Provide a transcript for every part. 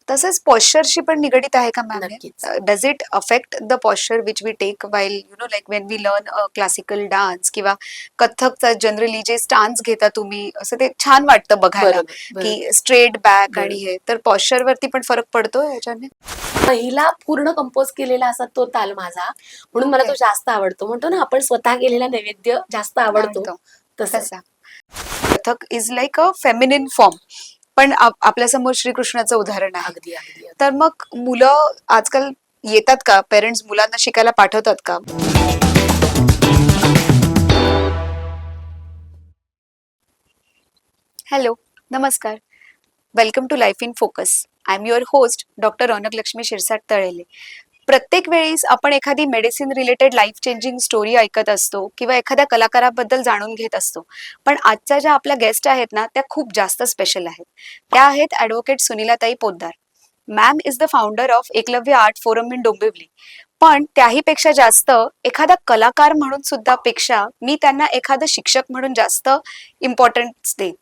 तसंच पॉश्चरशी पण निगडीत आहे का मॅम? नक्कीच. Does it affect the posture which we take while like when we learn classical dance किंवा कथ्थकचा जनरली जे स्टान्स घेता तुम्ही, असं ते छान वाटतं बघायला बरोबर, की बरोबर, स्ट्रेट बॅक आणि बरोबर. हे, तर पॉश्चर वरती पण फरक पडतो याच्याने? पहिला पूर्ण कंपोज केलेला असा तो ताल माझा, म्हणून मला ओके, तो जास्त आवडतो. म्हणतो ना आपण स्वतः केलेला नैवेद्य जास्त आवडतो, आवडतो तसं. तसा. Kathak is like a feminine form, पण आपल्यासमोर श्रीकृष्णाचं उदाहरण आहे. अगदी, अगदी, अगदी. तर मग मुलं आजकाल येतात का? पेरेंट्स मुलांना शिकायला पाठवतात का? हॅलो, नमस्कार. Welcome to life in focus. I am your host doctor Raunak Lakshmi Shirsat Talele. प्रत्येक वेळेस आपण एखादी medicine related life changing story ऐकत असतो किंवा एखाद्या कलाकाराबद्दल जाणून घेत असतो. पण आजच्या ज्या आपल्या गेस्ट आहेत ना, त्या खूप जास्त स्पेशल आहेत. त्या आहेत advocate Sunilatai Poddar. Ma'am is the founder of Eklavya art forum in Dombivli. पण त्याही पेक्षा जास्त एखादा कलाकार म्हणून सुद्धा पेक्षा मी त्यांना एखादं शिक्षक म्हणून जास्त इम्पॉर्टन्स देईन.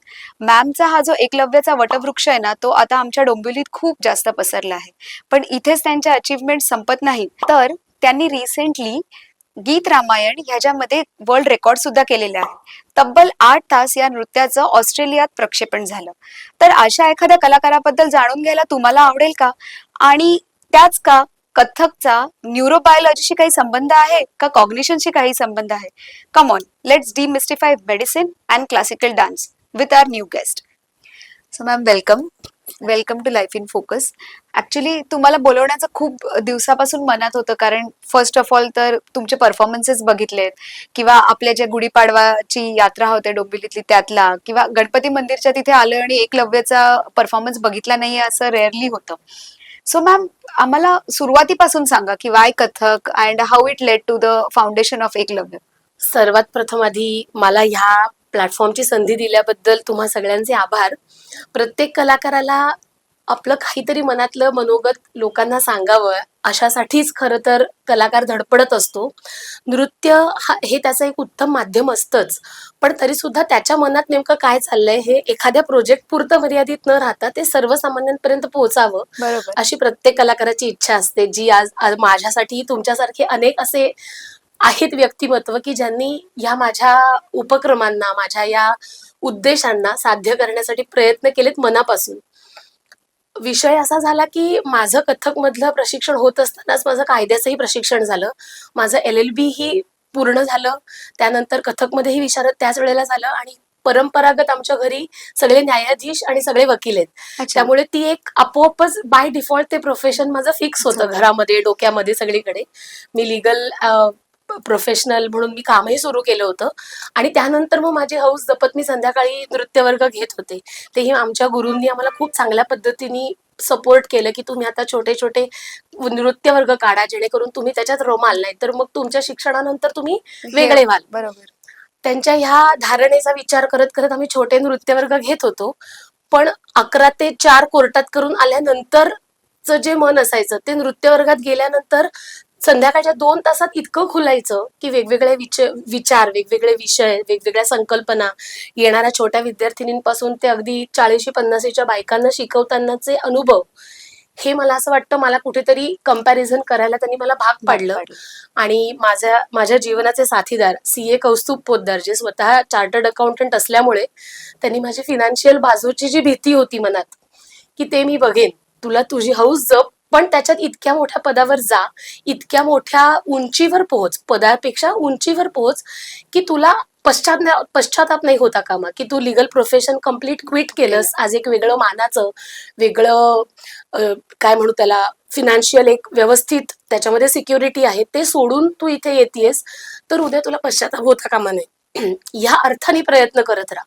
मॅमचा हा जो एकलव्याचा वटवृक्ष आहे ना, तो आता आमच्या डोंबिवलीत खूप जास्त पसरला आहे. पण इथेच त्यांच्या अचीवमेंट संपत नाहीत, तर त्यांनी रिसेंटली गीत रामायण ह्याच्यामध्ये वर्ल्ड रेकॉर्ड सुद्धा केलेले आहे. तब्बल 8 तास या नृत्याचं ऑस्ट्रेलियात प्रक्षेपण झालं. तर अशा एखाद्या कलाकाराबद्दल जाणून घ्यायला तुम्हाला आवडेल का? आणि त्याच का कथ्थकचा न्यूरोबायोलॉजीशी काही संबंध आहे का कॉग्निशनशी काही संबंध आहे? Come on, let's demystify medicine and classical dance with our new guest. So ma'am, welcome. Welcome to life in focus. Actually तुम्हाला बोलवण्याचं खूप दिवसापासून मनात होतं, कारण फर्स्ट ऑफ ऑल तर तुमचे परफॉर्मन्सेस बघितलेत, किंवा आपल्या ज्या गुढीपाडवाची यात्रा होते डोंबिवलीतली त्यातला, किंवा गणपती मंदिरच्या तिथे आलं आणि एकलव्याचा परफॉर्मन्स बघितला नाहीये असं रेअरली होतं. सो मॅम, आम्हाला सुरुवातीपासून सांगा की why Kathak and how it led to the foundation of Eklavya. सर्वात प्रथम आधी मला ह्या प्लॅटफॉर्मची संधी दिल्याबद्दल तुम्हा सगळ्यांचे आभार. प्रत्येक कलाकाराला आपलं काहीतरी मनातलं मनोगत लोकांना सांगावं, अशासाठीच खरं तर कलाकार धडपडत असतो. नृत्य हे त्याचं एक उत्तम माध्यम असतंच, पण तरीसुद्धा त्याच्या मनात नेमकं काय चाललंय हे एखाद्या प्रोजेक्ट पुरतं मर्यादित न राहता ते सर्वसामान्यांपर्यंत पोहोचावं, बरोबर. अशी प्रत्येक कलाकाराची इच्छा असते, जी आज आज माझ्यासाठी तुमच्यासारखे अनेक असे आहेत व्यक्तिमत्व की ज्यांनी या माझ्या उपक्रमांना, माझ्या या उद्देशांना साध्य करण्यासाठी प्रयत्न केलेत मनापासून. विषय असा झाला की माझं कथ्थक मधलं प्रशिक्षण होत असतानाच माझं कायद्याचंही प्रशिक्षण झालं. माझं LLB ही पूर्ण झालं. त्यानंतर कथ्थकमध्येही विशारद त्याच वेळेला झालं आणि परंपरागत आमच्या घरी सगळे न्यायाधीश आणि सगळे वकील आहेत. अच्छा. त्यामुळे ती एक आपोआपच बाय डिफॉल्ट ते प्रोफेशन माझं फिक्स होतं घरामध्ये, डोक्यामध्ये, सगळीकडे. मी लिगल प्रोफेशनल म्हणून मी कामही सुरू केलं होतं आणि त्यानंतर मग माझी हौस जपत मी संध्याकाळी नृत्य वर्ग घेत होते. तेही आमच्या गुरूंनी आम्हाला खूप चांगल्या पद्धतीने सपोर्ट केलं की तुम्ही आता छोटे छोटे नृत्य वर्ग काढा, जेणेकरून तुम्ही त्याच्यात रमाल, नाही तर मग तुमच्या शिक्षणानंतर तुम्ही वेगळे व्हाल. बरोबर. त्यांच्या ह्या धारणेचा विचार करत करत आम्ही छोटे नृत्य वर्ग घेत होतो. पण 11 ते 4 कोर्टात करून आल्यानंतरचं जे मन असायचं ते नृत्य वर्गात गेल्यानंतर संध्याकाळच्या 2 तासात इतकं खुलायचं की वेगवेगळे विचार, वेगवेगळे विषय, वेगवेगळ्या संकल्पना येणाऱ्या छोट्या विद्यार्थिनींपासून ते अगदी 40-50च्या बायकांना शिकवतानाचे अनुभव, हे मला असं वाटतं मला कुठेतरी कंपॅरिझन करायला त्यांनी मला भाग पाडलं. आणि माझ्या जीवनाचे साथीदार CA कौस्तुभ पोद्दार, जे स्वतः चार्टर्ड अकाउंटंट असल्यामुळे त्यांनी माझी फिनान्शियल बाजूची जी भीती होती मनात की ते मी बघेन, तुला तुझी हौस जप, पण त्याच्यात इतक्या मोठ्या पदावर जा, इतक्या मोठ्या उंचीवर पोहोच, पदापेक्षा उंचीवर पोहोच की तुला पश्चाताप नाही होता कामा की तू लिगल प्रोफेशन कम्प्लीट क्विट केलंस. आज एक वेगळं मानाचं, वेगळं काय म्हणू त्याला, फिनान्शियल एक व्यवस्थित त्याच्यामध्ये सिक्युरिटी आहे, ते सोडून तू इथे येतेस, तर उद्या तुला पश्चाताप होता कामा नये. ह्या अर्थाने प्रयत्न करत राहा.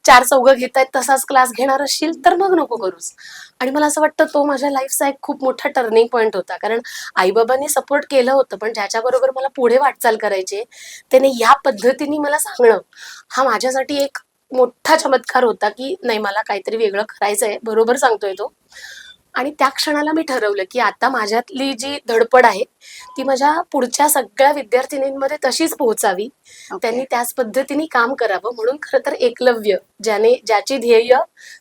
4 चौघं घेतायत तसाच क्लास घेणार असशील तर मग नको करूस. आणि मला असं वाटतं तो माझ्या लाईफचा एक खूप मोठा टर्निंग पॉईंट होता, कारण आईबाबांनी सपोर्ट केलं होतं, पण ज्याच्याबरोबर मला पुढे वाटचाल करायची त्याने या पद्धतीने मला सांगणं, हा माझ्यासाठी एक मोठा चमत्कार होता की नाही, मला काहीतरी वेगळं करायचंय. बरोबर सांगतोय तो. आणि त्या क्षणाला मी ठरवलं की आता माझ्यातली जी धडपड आहे ती माझ्या पुढच्या सगळ्या विद्यार्थिनींमध्ये तशीच पोहोचावी, ओके. त्यांनी त्याच पद्धतीने काम करावं. म्हणून खरं तर एकलव्य, ज्याची ध्येय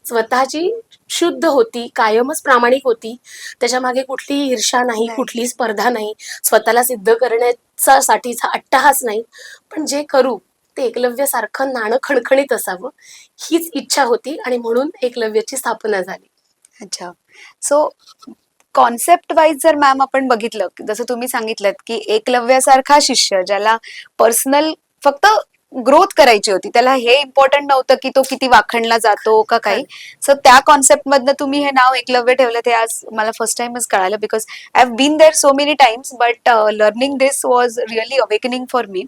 स्वतःची शुद्ध होती, कायमच प्रामाणिक होती, त्याच्या मागे कुठलीही ईर्ष्या नाही, नाही. कुठलीही स्पर्धा नाही, स्वतःला सिद्ध करण्याचा साठीचा अट्टहास नाही, पण जे करू ते एकलव्यासारखं नाणं खणखणीत असावं, हीच इच्छा होती आणि म्हणून एकलव्याची स्थापना झाली. अच्छा. सो कॉन्सेप्ट वाईज जर मॅम आपण बघितलं, जसं तुम्ही सांगितलं की एकलव्यासारखा शिष्य ज्याला पर्सनल फक्त ग्रोथ करायची होती, त्याला हे इम्पॉर्टंट नव्हतं की तो किती वाखणला जातो का काही. सो त्या कॉन्सेप्ट मधनं तुम्ही हे नाव एकलव्य ठेवलं, ते आज मला फर्स्ट टाइमच कळालं, because I have been there so many times, but learning this was really awakening for me.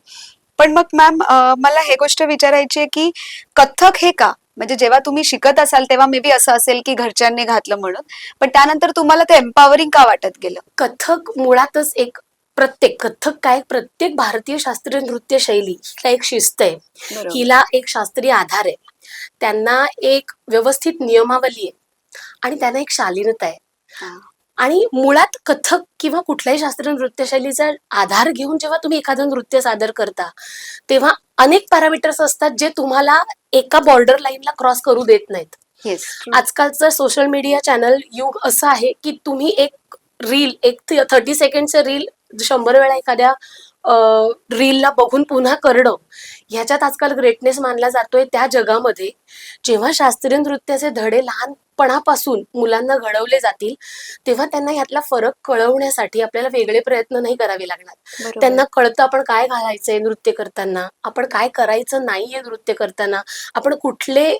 पण मग मॅम, मला हे गोष्ट विचारायची आहे की कथ्थक हे का, म्हणजे जेव्हा तुम्ही शिकत असाल तेव्हा मे बी असं असेल की घरच्यांनी घातलं म्हणून, पण त्यानंतर तुम्हाला ते एम्पॉवरिंग का वाटत गेलं? कथ्थक मुळातच कथ्थक काय, प्रत्येक भारतीय शास्त्रीय नृत्य शैली हिला एक शिस्त आहे, बरोबर. हिला एक शास्त्रीय आधार आहे, त्यांना एक व्यवस्थित नियमावली आहे आणि त्यांना एक शालीनता आहे. हा. आणि मुळात कथक किंवा कुठल्याही शास्त्रीय नृत्य शैलीचा आधार घेऊन जेव्हा तुम्ही एखादं नृत्य सादर करता तेव्हा अनेक पॅरामीटर्स असतात जे तुम्हाला एका बॉर्डर लाईनला क्रॉस करू देत नाहीत. येस. आजकालचं सोशल मीडिया चॅनल युग असं आहे की तुम्ही एक रील, एक 30 सेकंडचं रील 100 वेळा एखाद्या रीलला बघून पुन्हा करणं, ह्याच्यात आजकाल ग्रेटनेस मानला जातोय. त्या जगामध्ये जेव्हा शास्त्रीय नृत्याचे धडे लहानपणापासून मुलांना घडवले जातील तेव्हा त्यांना यातला फरक कळवण्यासाठी आपल्याला वेगळे प्रयत्न नाही करावे लागणार. बरोबर. त्यांना कळतं आपण काय घालायचंय नृत्य करताना, आपण काय करायचं नाहीये नृत्य करताना, आपण कुठले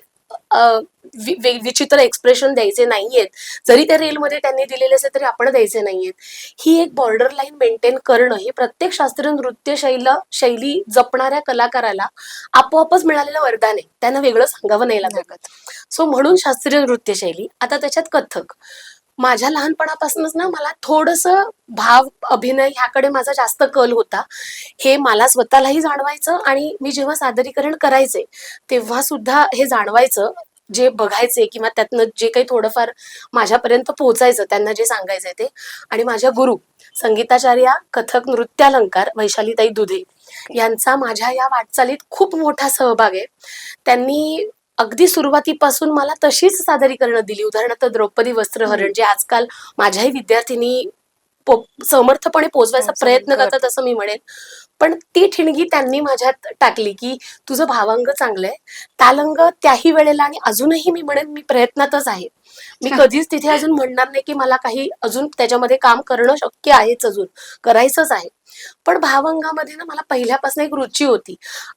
विचित्र एक्सप्रेशन द्यायचे नाहीयेत, जरी त्या रीलमध्ये त्यांनी दिलेले असेल तरी आपण द्यायचे नाहीयेत. ही एक बॉर्डर लाईन मेंटेन करणं हे प्रत्येक शास्त्रीय नृत्य शैली जपणाऱ्या कलाकाराला आपोआपच मिळालेलं वरदान आहे, त्यांना वेगळं सांगावं नाही लागत. सो म्हणून शास्त्रीय नृत्य शैली. आता त्याच्यात कथ्थक माझ्या लहानपणापासूनच ना मला थोडंसं भाव अभिनय ह्याकडे माझा जास्त कल होता, हे मला स्वतःलाही जाणवायचं आणि मी जेव्हा सादरीकरण करायचे तेव्हा सुद्धा हे जाणवायचं. जे बघायचे किंवा त्यातनं जे काही थोडंफार माझ्यापर्यंत पोहोचायचं, त्यांना जे सांगायचंय ते. आणि माझ्या गुरु संगीताचार्या कथक नृत्यालंकार वैशालीताई दुधे यांचा माझ्या या वाटचालीत खूप मोठा सहभाग आहे. त्यांनी अगदी सुरुवातीपासून मला तशीच सादरीकरणं दिली. उदाहरणार्थ द्रौपदी वस्त्रहरण, जे आजकाल माझ्याही विद्यार्थिनी समर्थपणे पोचवायचा प्रयत्न करतात असं मी म्हणेन. पण ती ठिणगी त्यांनी माझ्यात टाकली की तुझं भावांग चांगलंय, तालंग त्याही वेळेला, आणि अजूनही मी म्हणेन मी प्रयत्नातच आहे. मी कधीच तिथे अजून म्हणणार नाही की मला काही अजून त्याच्यामध्ये काम करणं शक्य आहेच, अजून करायचंच आहे. पण भावंगामध्ये ना मला पहिल्यापासून एक रुची होती,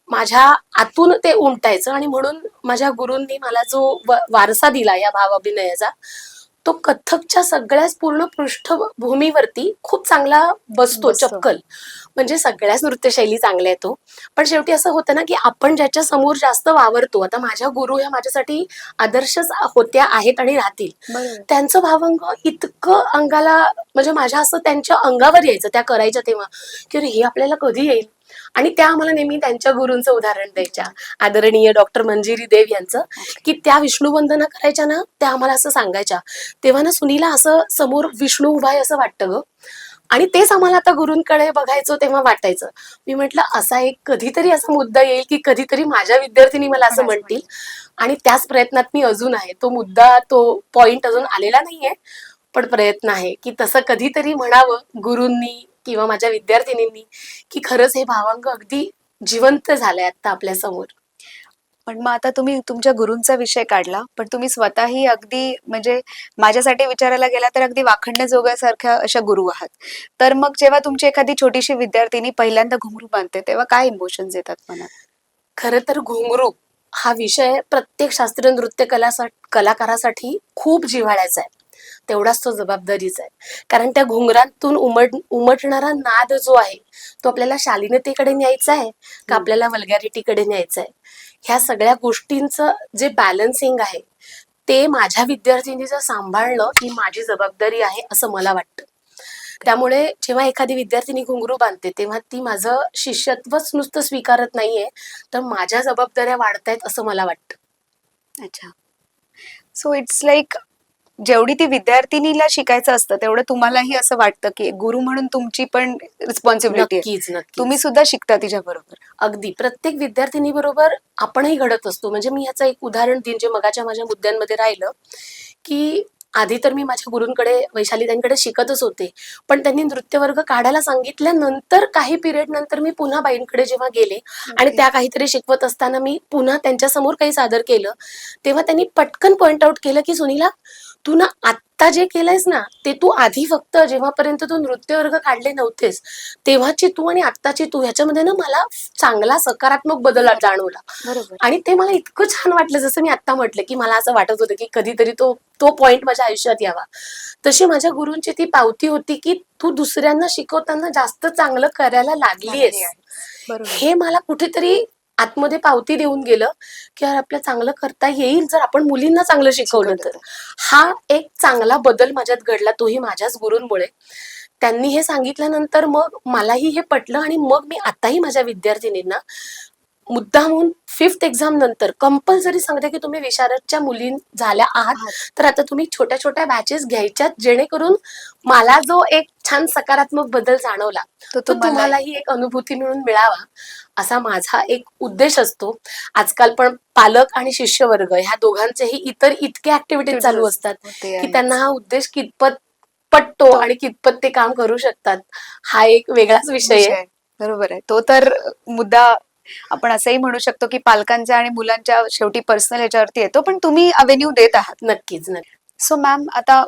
माझ्या आतून ते उमटायचं. आणि म्हणून माझ्या गुरूंनी मला जो वारसा दिला या भाव अभिनयाचा, तो कथ्थकच्या सगळ्याच पूर्ण पृष्ठभूमीवरती खूप चांगला बसतो, चपकल. म्हणजे सगळ्याच नृत्यशैली चांगल्या आहेत, पण शेवटी असं होतं ना की आपण ज्याच्या समोर जास्त वावरतो. आता माझ्या गुरु ह्या माझ्यासाठी आदर्शच होत्या, आहेत आणि राहतील. त्यांचं भावंग इतकं अंगाला, म्हणजे माझ्या असं त्यांच्या अंगावर यायचं त्या करायच्या तेव्हा, की अरे हे आपल्याला कधी येईल. आणि त्या आम्हाला नेहमी त्यांच्या गुरूंचं उदाहरण द्यायच्या, आदरणीय डॉक्टर मंजिरी देव यांचं, की त्या विष्णुवंदना करायच्या ना, त्या आम्हाला असं सांगायच्या, तेव्हा ना सुनीला असं समोर विष्णू उभा आहे असं वाटतं ग. आणि तेच आम्हाला आता गुरूंकडे बघायचो तेव्हा वाटायचं. मी म्हटलं असा एक कधीतरी असा मुद्दा येईल की कधीतरी माझ्या विद्यार्थिनी मला असं म्हणतील, आणि त्याच प्रयत्नात मी अजून आहे. तो मुद्दा, तो पॉइंट अजून आलेला नाहीये, पण प्रयत्न आहे की तसं कधीतरी म्हणावं गुरूंनी किंवा माझ्या विद्यार्थिनींनी की खरंच हे भावांग अगदी जिवंत झालंय आता आपल्या समोर. पण मग आता तुम्ही तुमच्या गुरूंचा विषय काढला, पण तुम्ही स्वतःही अगदी, म्हणजे माझ्यासाठी विचारायला गेला तर अगदी वाखणण्याजोग्यासारख्या अशा गुरु आहात. तर मग जेव्हा तुमची एखादी छोटीशी विद्यार्थिनी पहिल्यांदा घुंगरू बांधते तेव्हा काय इमोशन्स येतात मनात? खरं तर घुंगरू हा विषय प्रत्येक शास्त्रीय नृत्य कलाकारासाठी खूप जिव्हाळ्याचा आहे, तेवढाच तो जबाबदारीचा आहे. कारण त्या घुंगरातून उमटणारा नाद जो आहे तो आपल्याला शालीनतेकडे न्यायचा आहे का आपल्याला वल्गॅरिटीकडे न्यायचा आहे, ह्या सगळ्या गोष्टींचं जे बॅलन्सिंग आहे ते माझ्या विद्यार्थिनीचं सांभाळणं ही माझी जबाबदारी आहे असं मला वाटतं. त्यामुळे जेव्हा एखादी विद्यार्थिनी घुंगरू बांधते तेव्हा ती माझं शिष्यत्वच नुसतं स्वीकारत नाहीये, तर माझ्या जबाबदाऱ्या वाढतायत असं मला वाटतं. अच्छा. सो इट्स लाईक जेवढी ती विद्यार्थिनीला शिकायचं असतं तेवढं तुम्हालाही असं वाटतं की गुरु म्हणून तुमची पण रिस्पॉन्सिबिलिटी आहे. नक्कीच नक्कीच. तुम्ही सुद्धा शिकता तिच्या बरोबर. अगदी प्रत्येक विद्यार्थिनी बरोबर आपणही घडत असतो. म्हणजे मी ह्याचं एक उदाहरण देईन जे मगाच्या माझ्या मुद्द्यांमध्ये राहिलं, की आधी तर मी माझ्या गुरूंकडे वैशालीताईंकडे शिकतच होते. पण त्यांनी नृत्य वर्ग काढायला सांगितल्यानंतर काही पिरियड नंतर मी पुन्हा बाईंकडे जेव्हा गेले आणि Okay. त्या काहीतरी शिकवत असताना मी पुन्हा त्यांच्यासमोर काही सादर केलं, तेव्हा त्यांनी पटकन पॉइंट आउट केलं, की सुनीला तू ना आत्ता जे केलंयस ना ते तू आधी फक्त जेव्हापर्यंत तू नृत्य वर्ग काढले नव्हतेस तेव्हाची तू आणि आत्ताची तू ह्याच्यामध्ये ना मला चांगला सकारात्मक बदल जाणवला. बरोबर. आणि ते मला इतकं छान वाटलं, जसं मी आता म्हटलं की मला असं वाटत होतं की कधीतरी तो तो पॉइंट माझ्या आयुष्यात यावा. तशी माझ्या गुरूंची ती पावती होती की तू दुसऱ्यांना शिकवताना जास्त चांगलं करायला लागलीयस. बरोबर. हे मला कुठेतरी आतमध्ये पावती देऊन गेलं की यार आपलं चांगलं करता येईल जर आपण मुलींना चांगलं शिकवलं तर. हा एक चांगला बदल माझ्यात घडला, तोही माझ्याच गुरूंमुळे. त्यांनी हे सांगितल्यानंतर मग मलाही हे पटलं आणि मग मी आताही माझ्या विद्यार्थिनींना मुद्दामून 5th एक्झाम नंतर कंपल्सरी सांगते की तुम्ही विशारदच्या मुली झाल्या आहात तर आता तुम्ही छोट्या छोट्या बॅचेस घ्यायच्यात, जेणेकरून मला जो एक छान सकारात्मक बदल जाणवला तो तो तुम्हालाही एक अनुभूती मिळून मिळावा, असा माझा एक उद्देश असतो. आजकाल पण पालक आणि शिष्यवर्ग ह्या दोघांचेही इतर इतके ऍक्टिव्हिटीज चालू असतात की त्यांना हा उद्देश कितपत पटतो आणि कितपत ते काम करू शकतात, हा एक वेगळाच विषय आहे. बरोबर आहे. तो तर मुद्दा आपण असंही म्हणू शकतो की पालकांच्या आणि मुलांच्या शेवटी पर्सनल ह्याच्यावरती येतो, पण तुम्ही अवेन्यू देत आहात. नक्कीच नक्की. सो मॅम, आता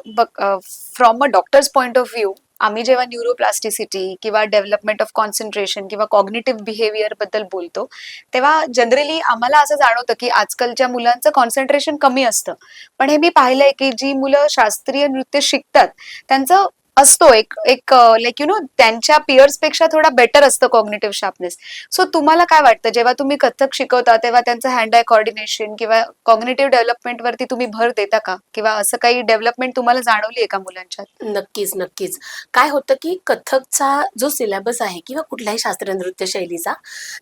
from a doctor's point of view आम्ही जेव्हा न्यूरोप्लास्टिसिटी किंवा डेव्हलपमेंट ऑफ कॉन्सन्ट्रेशन किंवा कॉग्निटिव्ह बिहेवियर बद्दल बोलतो, तेव्हा जनरली आम्हाला असं जाणवतं की आजकालच्या मुलांचं कॉन्सन्ट्रेशन कमी असतं. पण हे मी पाहिलंय की जी मुलं शास्त्रीय नृत्य शिकतात त्यांचं असतो एक एक लाईक त्यांच्या पियर्स पेक्षा थोडा बेटर असतं कॉग्निटिव्ह शार्पनेस. सो तुम्हाला काय वाटतं जेव्हा तुम्ही कथ्थक शिकवता तेव्हा त्यांचं हँड आय कोऑर्डिनेशन किंवा कॉग्निटिव्ह डेव्हलपमेंट वरती तुम्ही भर देता का, किंवा असं काही डेव्हलपमेंट तुम्हाला जाणवली आहे का मुलांच्यात? नक्कीच नक्कीच. काय होतं की कथकचा जो सिलेबस आहे किंवा कुठल्याही शास्त्रीय नृत्य शैलीचा,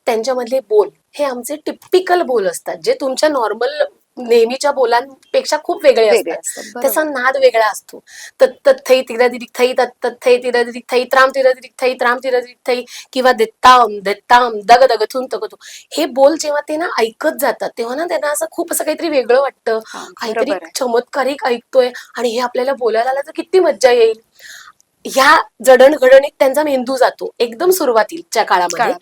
त्यांच्यामधले बोल हे आमचे टिपिकल बोल असतात, जे तुमच्या नॉर्मल नेहमीच्या बोलांपेक्षा खूप वेगळे असतात. त्याचा नाद वेगळा असतो. तत्त थै तिरदिरिक थै तत्त थै तिरदिरिक थै त्राम तिरदिरिक थै त्राम तिरदिरिक थै किंवा देत्ताम देत्ताम दग दगथून तगतू, हे बोल जेव्हा ते ना ऐकत जातात तेव्हा ना त्यांना असं खूप असं काहीतरी वेगळं वाटतं, काहीतरी चमत्कारिक ऐकतोय आणि हे आपल्याला बोलायला आलं तर किती मज्जा येईल. ह्या जडणघडणीत त्यांचा मेंदू जातो एकदम सुरुवातीच्या काळामध्ये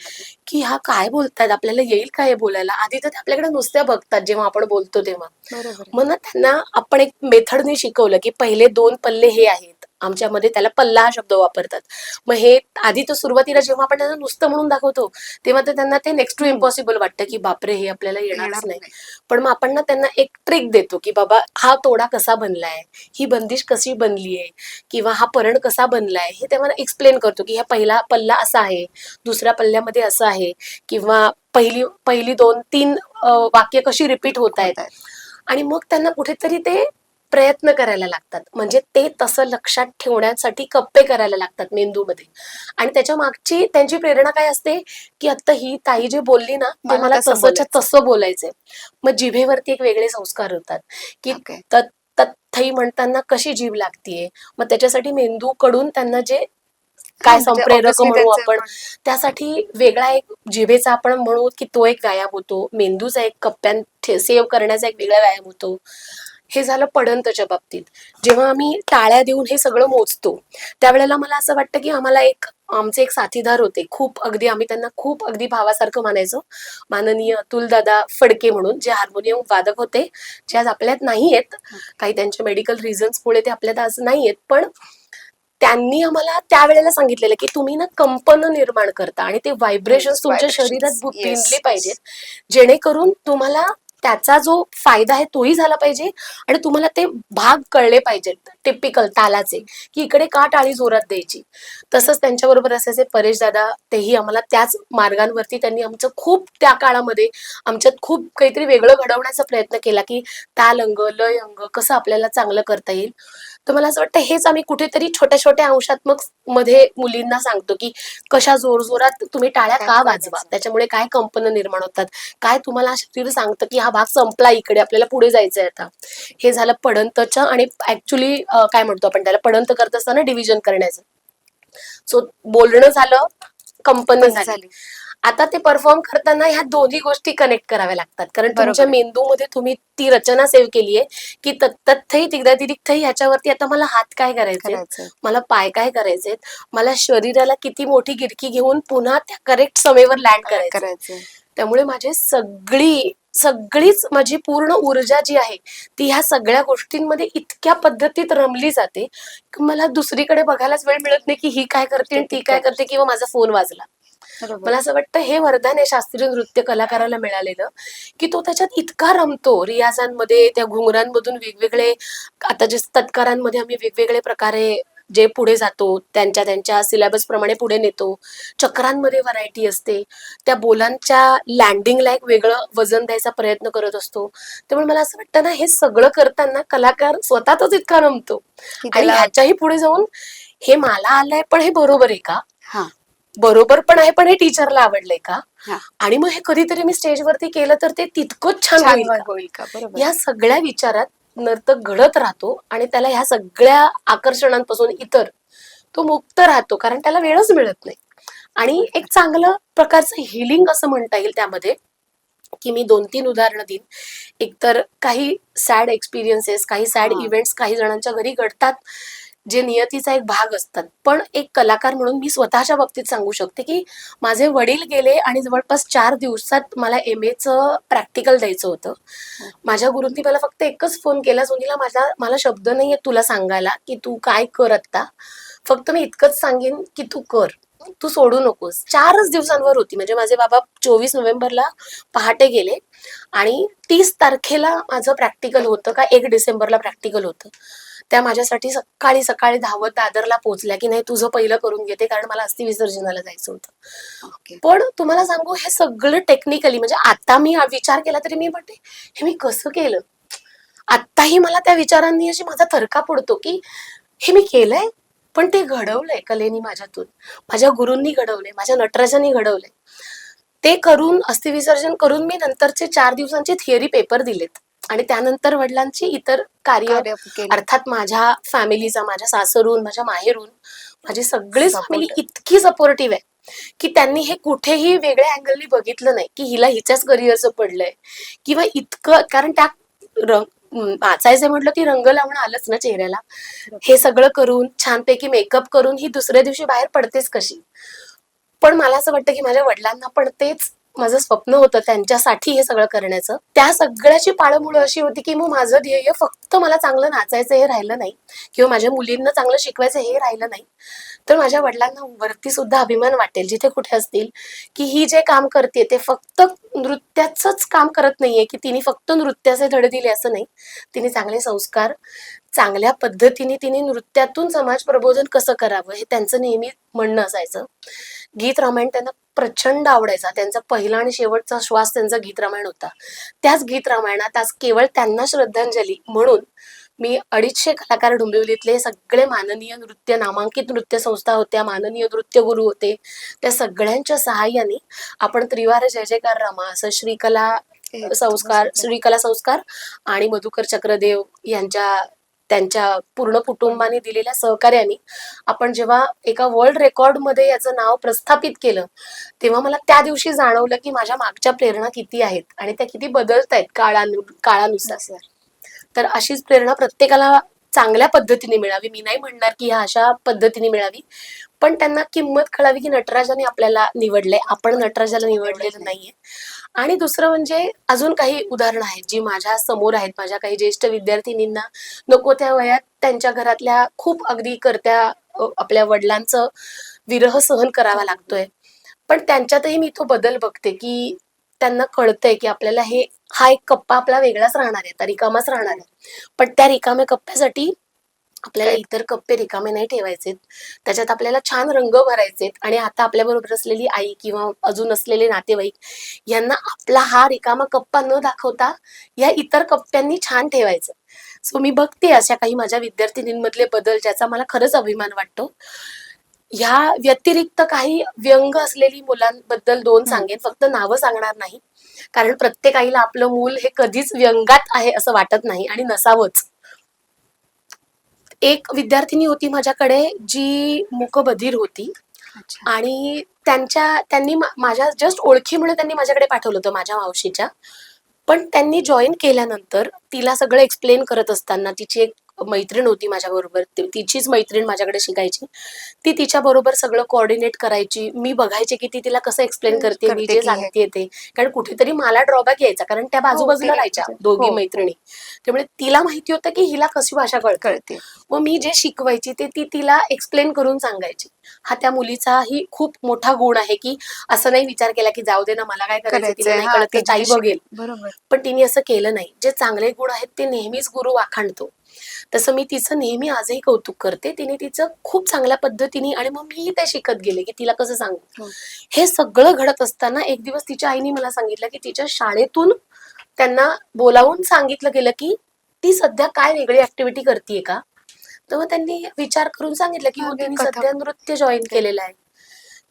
की हा काय बोलतायत, आपल्याला येईल का हे बोलायला. आधी तर ते आपल्याकडे नुसत्या बघतात जेव्हा आपण बोलतो तेव्हा. मग ना त्यांना आपण एक मेथडने शिकवलं की पहिले 2 पल्ले हे आहेत, आमच्यामध्ये त्याला पल्ला हा शब्द वापरतात. मग हे आधी तर सुरुवातीला जेव्हा आपण त्यांना नुसतं म्हणून दाखवतो तेव्हा तर त्यांना ते नेक्स्ट टू इम्पॉसिबल वाटतं की बापरे हे आपल्याला येणारच नाही. पण मग आपण ना त्यांना एक ट्रिक देतो की बाबा हा तोडा कसा बनलाय, ही बंदिश कशी बनलीये किंवा हा परण कसा बनलाय, हे तेव्हा एक्सप्लेन करतो की हा पहिला पल्ला असा आहे, दुसऱ्या पल्ल्यामध्ये असं आहे, किंवा पहिली 2-3 वाक्य कशी रिपीट होत आहेत. आणि मग त्यांना कुठेतरी ते प्रयत्न करायला लागतात, म्हणजे ते तसं लक्षात ठेवण्यासाठी कप्पे करायला लागतात मेंदूमध्ये. आणि त्याच्या मागची त्यांची प्रेरणा काय असते की आता ही ताई जे बोलली ना ते मला तसंच्या तसं बोलायचंय. मग जिभेवरती एक वेगळे संस्कार होतात की तत्थई म्हणताना कशी जीभ लागतीये, मग त्याच्यासाठी मेंदूकडून त्यांना जे काय संप्रेरक म्हणू आपण, त्यासाठी वेगळा एक जिभेचा आपण म्हणू की तो एक व्यायाम होतो, मेंदूचा एक कप्प्यात सेव्ह करण्याचा एक वेगळा व्यायाम होतो. हे झालं पडंतच्या बाबतीत. जेव्हा आम्ही टाळ्या देऊन हे सगळं मोजतो त्यावेळेला मला असं वाटतं की आमचे एक साथीदार होते, खूप अगदी आम्ही त्यांना खूप अगदी भावासारखं मानायचो, माननीय अतुलदादा फडके म्हणून, जे हार्मोनियम वादक होते, जे आज आपल्यात नाहीयेत, काही त्यांच्या मेडिकल रिझन्समुळे ते आपल्यात आज नाहीयेत. पण त्यांनी आम्हाला त्यावेळेला सांगितलेलं की तुम्ही ना कंपन निर्माण करता आणि ते व्हायब्रेशन्स तुमच्या शरीरात भिनले पाहिजेत, जेणेकरून तुम्हाला त्याचा जो फायदा आहे तोही झाला पाहिजे आणि तुम्हाला ते भाग कळले पाहिजेत टिपिकल तालाचे, की इकडे का टाळी जोरात द्यायची. तसंच त्यांच्याबरोबर असायचे परेश दादा, तेही आम्हाला त्याच मार्गांवरती त्यांनी आमचं खूप त्या काळामध्ये आमच्यात खूप काहीतरी वेगळं घडवण्याचा प्रयत्न केला की ताल अंग लय अंग कसं आपल्याला चांगलं करता येईल. तर मला असं वाटतं हेच आम्ही कुठेतरी छोट्या छोट्या अंशात्मक मध्ये मुलींना सांगतो की कशा जोरजोरात तुम्ही टाळ्या काय का वाजवा, वागायचं? त्याच्यामुळे काय कंपन निर्माण होतात, काय तुम्हाला शरीर सांगतं की हा भाग संपला, इकडे आपल्याला पुढे जायचंय आता. हे झालं पडंतचं. आणि ऍक्च्युली काय म्हणतो आपण त्याला, पडंत करत असताना डिव्हिजन करण्याचं. सो बोलणं झालं, कंपनी कंपनी झाली. झाली. आता ते परफॉर्म करताना ह्या दोन्ही गोष्टी कनेक्ट कराव्या लागतात, कारण तुमच्या बरोबर आहे. मेंदूमध्ये तुम्ही ती रचना सेव्ह केली आहे की तत्थही तिगदातिरिक्तही ह्याच्यावरती आता मला हात काय करायचे, करायचंय. मला पाय काय करायचे, मला शरीराला किती मोठी गिरकी घेऊन पुन्हा त्या करेक्ट समेवर लँड करायचे. करायचंय. त्यामुळे माझी सगळीच माझी पूर्ण ऊर्जा जी आहे ती ह्या सगळ्या गोष्टींमध्ये इतक्या पद्धतीत रमली जाते की मला दुसरीकडे बघायलाच वेळ मिळत नाही की ही काय करते आणि ती काय करते किंवा माझा फोन वाजला. बरोबर. मला असं वाटतं हे वरदान आहे शास्त्रीय नृत्य कलाकाराला मिळालेलं, की तो त्याच्यात इतका रमतो. रियाजांमध्ये त्या घुंगरांमधून वेगवेगळे, आता जे तत्कारांमध्ये आम्ही वेगवेगळे प्रकारे जे पुढे जातो त्यांच्या त्यांच्या सिलेबस प्रमाणे पुढे नेतो. चक्रांमध्ये व्हरायटी असते, त्या बोलांच्या लँडिंगला एक वेगळं वजन द्यायचा प्रयत्न करत असतो. त्यामुळे मला असं वाटतं ना, हे सगळं करताना कलाकार स्वतःच इतका रमतो. की आणि त्याला ह्याच्याही पुढे जाऊन हे मला आलंय पण हे बरोबर आहे का, हा बरोबर पण आहे पण हे टीचरला आवडलंय का, हा आणि मग हे कधीतरी मी स्टेजवरती केलं तर ते तितकंच छान छान होईल का, होईल का? बरोबर. या सगळ्या विचारात नर्तक घडत राहतो आणि त्याला ह्या सगळ्या आकर्षणांपासून इतर तो मुक्त राहतो, कारण त्याला वेळच मिळत नाही. आणि एक चांगलं प्रकारचं हिलिंग असं म्हणता येईल त्यामध्ये, की मी 2-3 उदाहरणं देईन. एकतर काही सॅड एक्सपिरियन्सेस, काही सॅड हा इव्हेंट्स काही जणांच्या घरी घडतात, जे नियतीचा एक भाग असतात. पण एक कलाकार म्हणून मी स्वतःच्या बाबतीत सांगू शकते की माझे वडील गेले आणि जवळपास 4 दिवसात मला MA चं प्रॅक्टिकल द्यायचं होतं. माझ्या गुरूंनी मला फक्त एकच फोन केला, "सुनीला, मला शब्द नाहीये तुला सांगायला की तू काय कर आत्ता. फक्त मी इतकंच सांगेन की तू कर. तू सोडू नकोस." 4च दिवसांवर होती. म्हणजे माझे बाबा 24 नोव्हेंबरला पहाटे गेले आणि 30 तारखेला माझं प्रॅक्टिकल होतं का 1 डिसेंबरला प्रॅक्टिकल होतं. त्या माझ्यासाठी सकाळी सकाळी धावत दादरला पोहोचल्या की नाही तुझं पहिलं करून घेते, कारण मला अस्थि विसर्जनाला जायचं होतं. ओके. पण तुम्हाला सांगू, हे सगळं टेक्निकली, म्हणजे आता मी विचार केला तरी मी म्हणते हे मी कसं केलं. आत्ताही मला त्या विचारांनी अशी माझा थरका पडतो की हे मी केलंय, पण ते घडवलंय कलेनी माझ्यातून, माझ्या गुरूंनी घडवलंय, माझ्या नटराजांनी घडवलंय. ते करून अस्थिविसर्जन करून मी नंतरचे 4 दिवसांचे थिअरी पेपर दिलेत आणि त्यानंतर वडिलांची इतर कार्य, कार्य केले. अर्थात माझ्या फॅमिलीचा, माझ्या सासरून, माझ्या माहेरून माझी सगळीच फॅमिली सपोर्ट. इतकी सपोर्टिव्ह आहे की त्यांनी हे कुठेही वेगळ्या अँगलनी बघितलं नाही की हिला हिच्याच करिअरचं पडलंय किंवा इतकं, कारण त्या वाचायचं म्हटलं की रंग लावणं आलंच ना चेहऱ्याला. हे सगळं करून छानपैकी मेकअप करून ही दुसऱ्या दिवशी बाहेर पडतेच कशी. पण मला असं वाटतं की माझ्या वडिलांना पण तेच माझं स्वप्न होतं, त्यांच्यासाठी हे सगळं करण्याचं. त्या सगळ्याची पाळंमुळं अशी होती की मग माझं ध्येय फक्त मला चांगलं नाचायचं हे राहिलं नाही किंवा माझ्या मुलींना चांगलं शिकवायचं हे राहिलं नाही, तर माझ्या वडिलांना वरती सुद्धा अभिमान वाटेल जिथे कुठे असतील की ही जे काम करते ते फक्त नृत्याचंच काम करत नाहीये, की तिने फक्त नृत्याचे धडे दिले असं नाही, तिने चांगले संस्कार, चांगल्या पद्धतीने तिने नृत्यातून समाज प्रबोधन कसं करावं हे त्यांचं नेहमी म्हणणं असायचं. गीत रामायण त्यांना प्रचंड आवडायचा. त्यांचा पहिला आणि शेवटचा श्वास त्यांचा गीत रामायण होता. त्याच गीत रामायणात आज केवळ त्यांना श्रद्धांजली म्हणून मी 250 कलाकार डोंबिवलीतले सगळे माननीय नृत्य, नामांकित नृत्य संस्था होत्या, माननीय नृत्य गुरु होते, त्या सगळ्यांच्या सहाय्याने आपण त्रिवार जय जयकार रामा असं श्रीकला संस्कार आणि मधुकर चक्रदेव यांच्या त्यांच्या पूर्ण कुटुंबाने दिलेल्या सहकार्याने आपण जेव्हा एका वर्ल्ड रेकॉर्ड मध्ये याचं नाव प्रस्थापित केलं, तेव्हा मला त्या दिवशी जाणवलं की माझ्या मागच्या प्रेरणा किती आहेत आणि त्या किती बदलत आहेत काळानुसार. तर अशीच प्रेरणा प्रत्येकाला चांगल्या पद्धतीने मिळावी. मी नाही म्हणणार की ह्या अशा पद्धतीने मिळावी, पण त्यांना किंमत कळावी की नटराजाने आपल्याला निवडले, आपण नटराजाला निवडलेलं नाहीये. आणि दुसरं म्हणजे अजून काही उदाहरणं आहेत जी माझ्या समोर आहेत. माझ्या काही ज्येष्ठ विद्यार्थिनींना नको त्या वयात त्यांच्या घरातल्या खूप अगदी करत्या आपल्या वडिलांचं विरह सहन करावा लागतोय, पण त्यांच्यातही मी तो बदल बघते की त्यांना कळतंय की आपल्याला हा एक कप्पा आपला वेगळाच राहणार आहे, आता रिकामाच राहणार आहे. पण त्या रिकाम्या कप्प्यासाठी आपल्याला इतर कप्पे रिकामे नाही ठेवायचे, त्याच्यात आपल्याला छान रंग भरायचे. आणि आता आपल्याबरोबर असलेली आई किंवा अजून असलेले नातेवाईक यांना आपला हा रिकामा कप्पा न दाखवता या इतर कप्प्यांनी छान ठेवायचं. सो मी बघते अशा काही माझ्या विद्यार्थिनींमधले बदल ज्याचा मला खरंच अभिमान वाटतो. ह्या व्यतिरिक्त काही व्यंग असलेली मुलांबद्दल दोन हम्म. सांगेन, फक्त नावं सांगणार नाही, कारण प्रत्येक आईला आपलं मूल हे कधीच व्यंगात आहे असं वाटत नाही आणि नसावंच. एक विद्यार्थिनी होती माझ्याकडे जी मूकबधीर होती अच्छा. आणि त्यांनी माझ्या जस्ट ओळखीमुळे त्यांनी माझ्याकडे पाठवलं होतं, माझ्या मावशीच्या. पण त्यांनी जॉईन केल्यानंतर तिला सगळं एक्सप्लेन करत असताना तिची एक मैत्रीण होती माझ्याबरोबर, तिचीच मैत्रीण माझ्याकडे शिकायची. ती तिच्याबरोबर सगळं कोऑर्डिनेट करायची. मी बघायचे की ती तिला कसं एक्सप्लेन करते, मी करते जे की हे. सांगते ते. कारण कुठेतरी मला ड्रॉबॅक यायचा, कारण त्या हो, बाजूबाजूला ते राहायच्या म्हणजे दोघी हो, मैत्रिणी. त्यामुळे तिला माहिती होतं की हिला कशी भाषा कळते. कळते. मग मी जे शिकवायची ते ती तिला एक्सप्लेन करून सांगायची. हा त्या मुलीचाही खूप मोठा गुण आहे की असं नाही विचार केला की जाऊ दे ना, मला काय करायचं, तिला करायचंय. नाही हा, कळत तर ती ताई जिथे शिकेल. बघेल. बरोबर. पण तिने असं केलं नाही. जे चांगले गुण आहेत ते नेहमीच गुरु वाखाणतो. तसं मी तिचं नेहमी आजही कौतुक करते. तिने तिचं खूप चांगल्या पद्धतीने, आणि मग मीही ते शिकत गेले की तिला कसं सांगू. हो. हे सगळं घडत असताना एक दिवस तिच्या आईने मला सांगितलं की तिच्या शाळेतून त्यांना बोलावून सांगितलं गेलं की ती सध्या काय वेगळी ऍक्टिव्हिटी करते का. तर मग त्यांनी विचार करून सांगितलं की हो, मागे तिने कथक सध्या नृत्य जॉईन केलं. केलेलं आहे.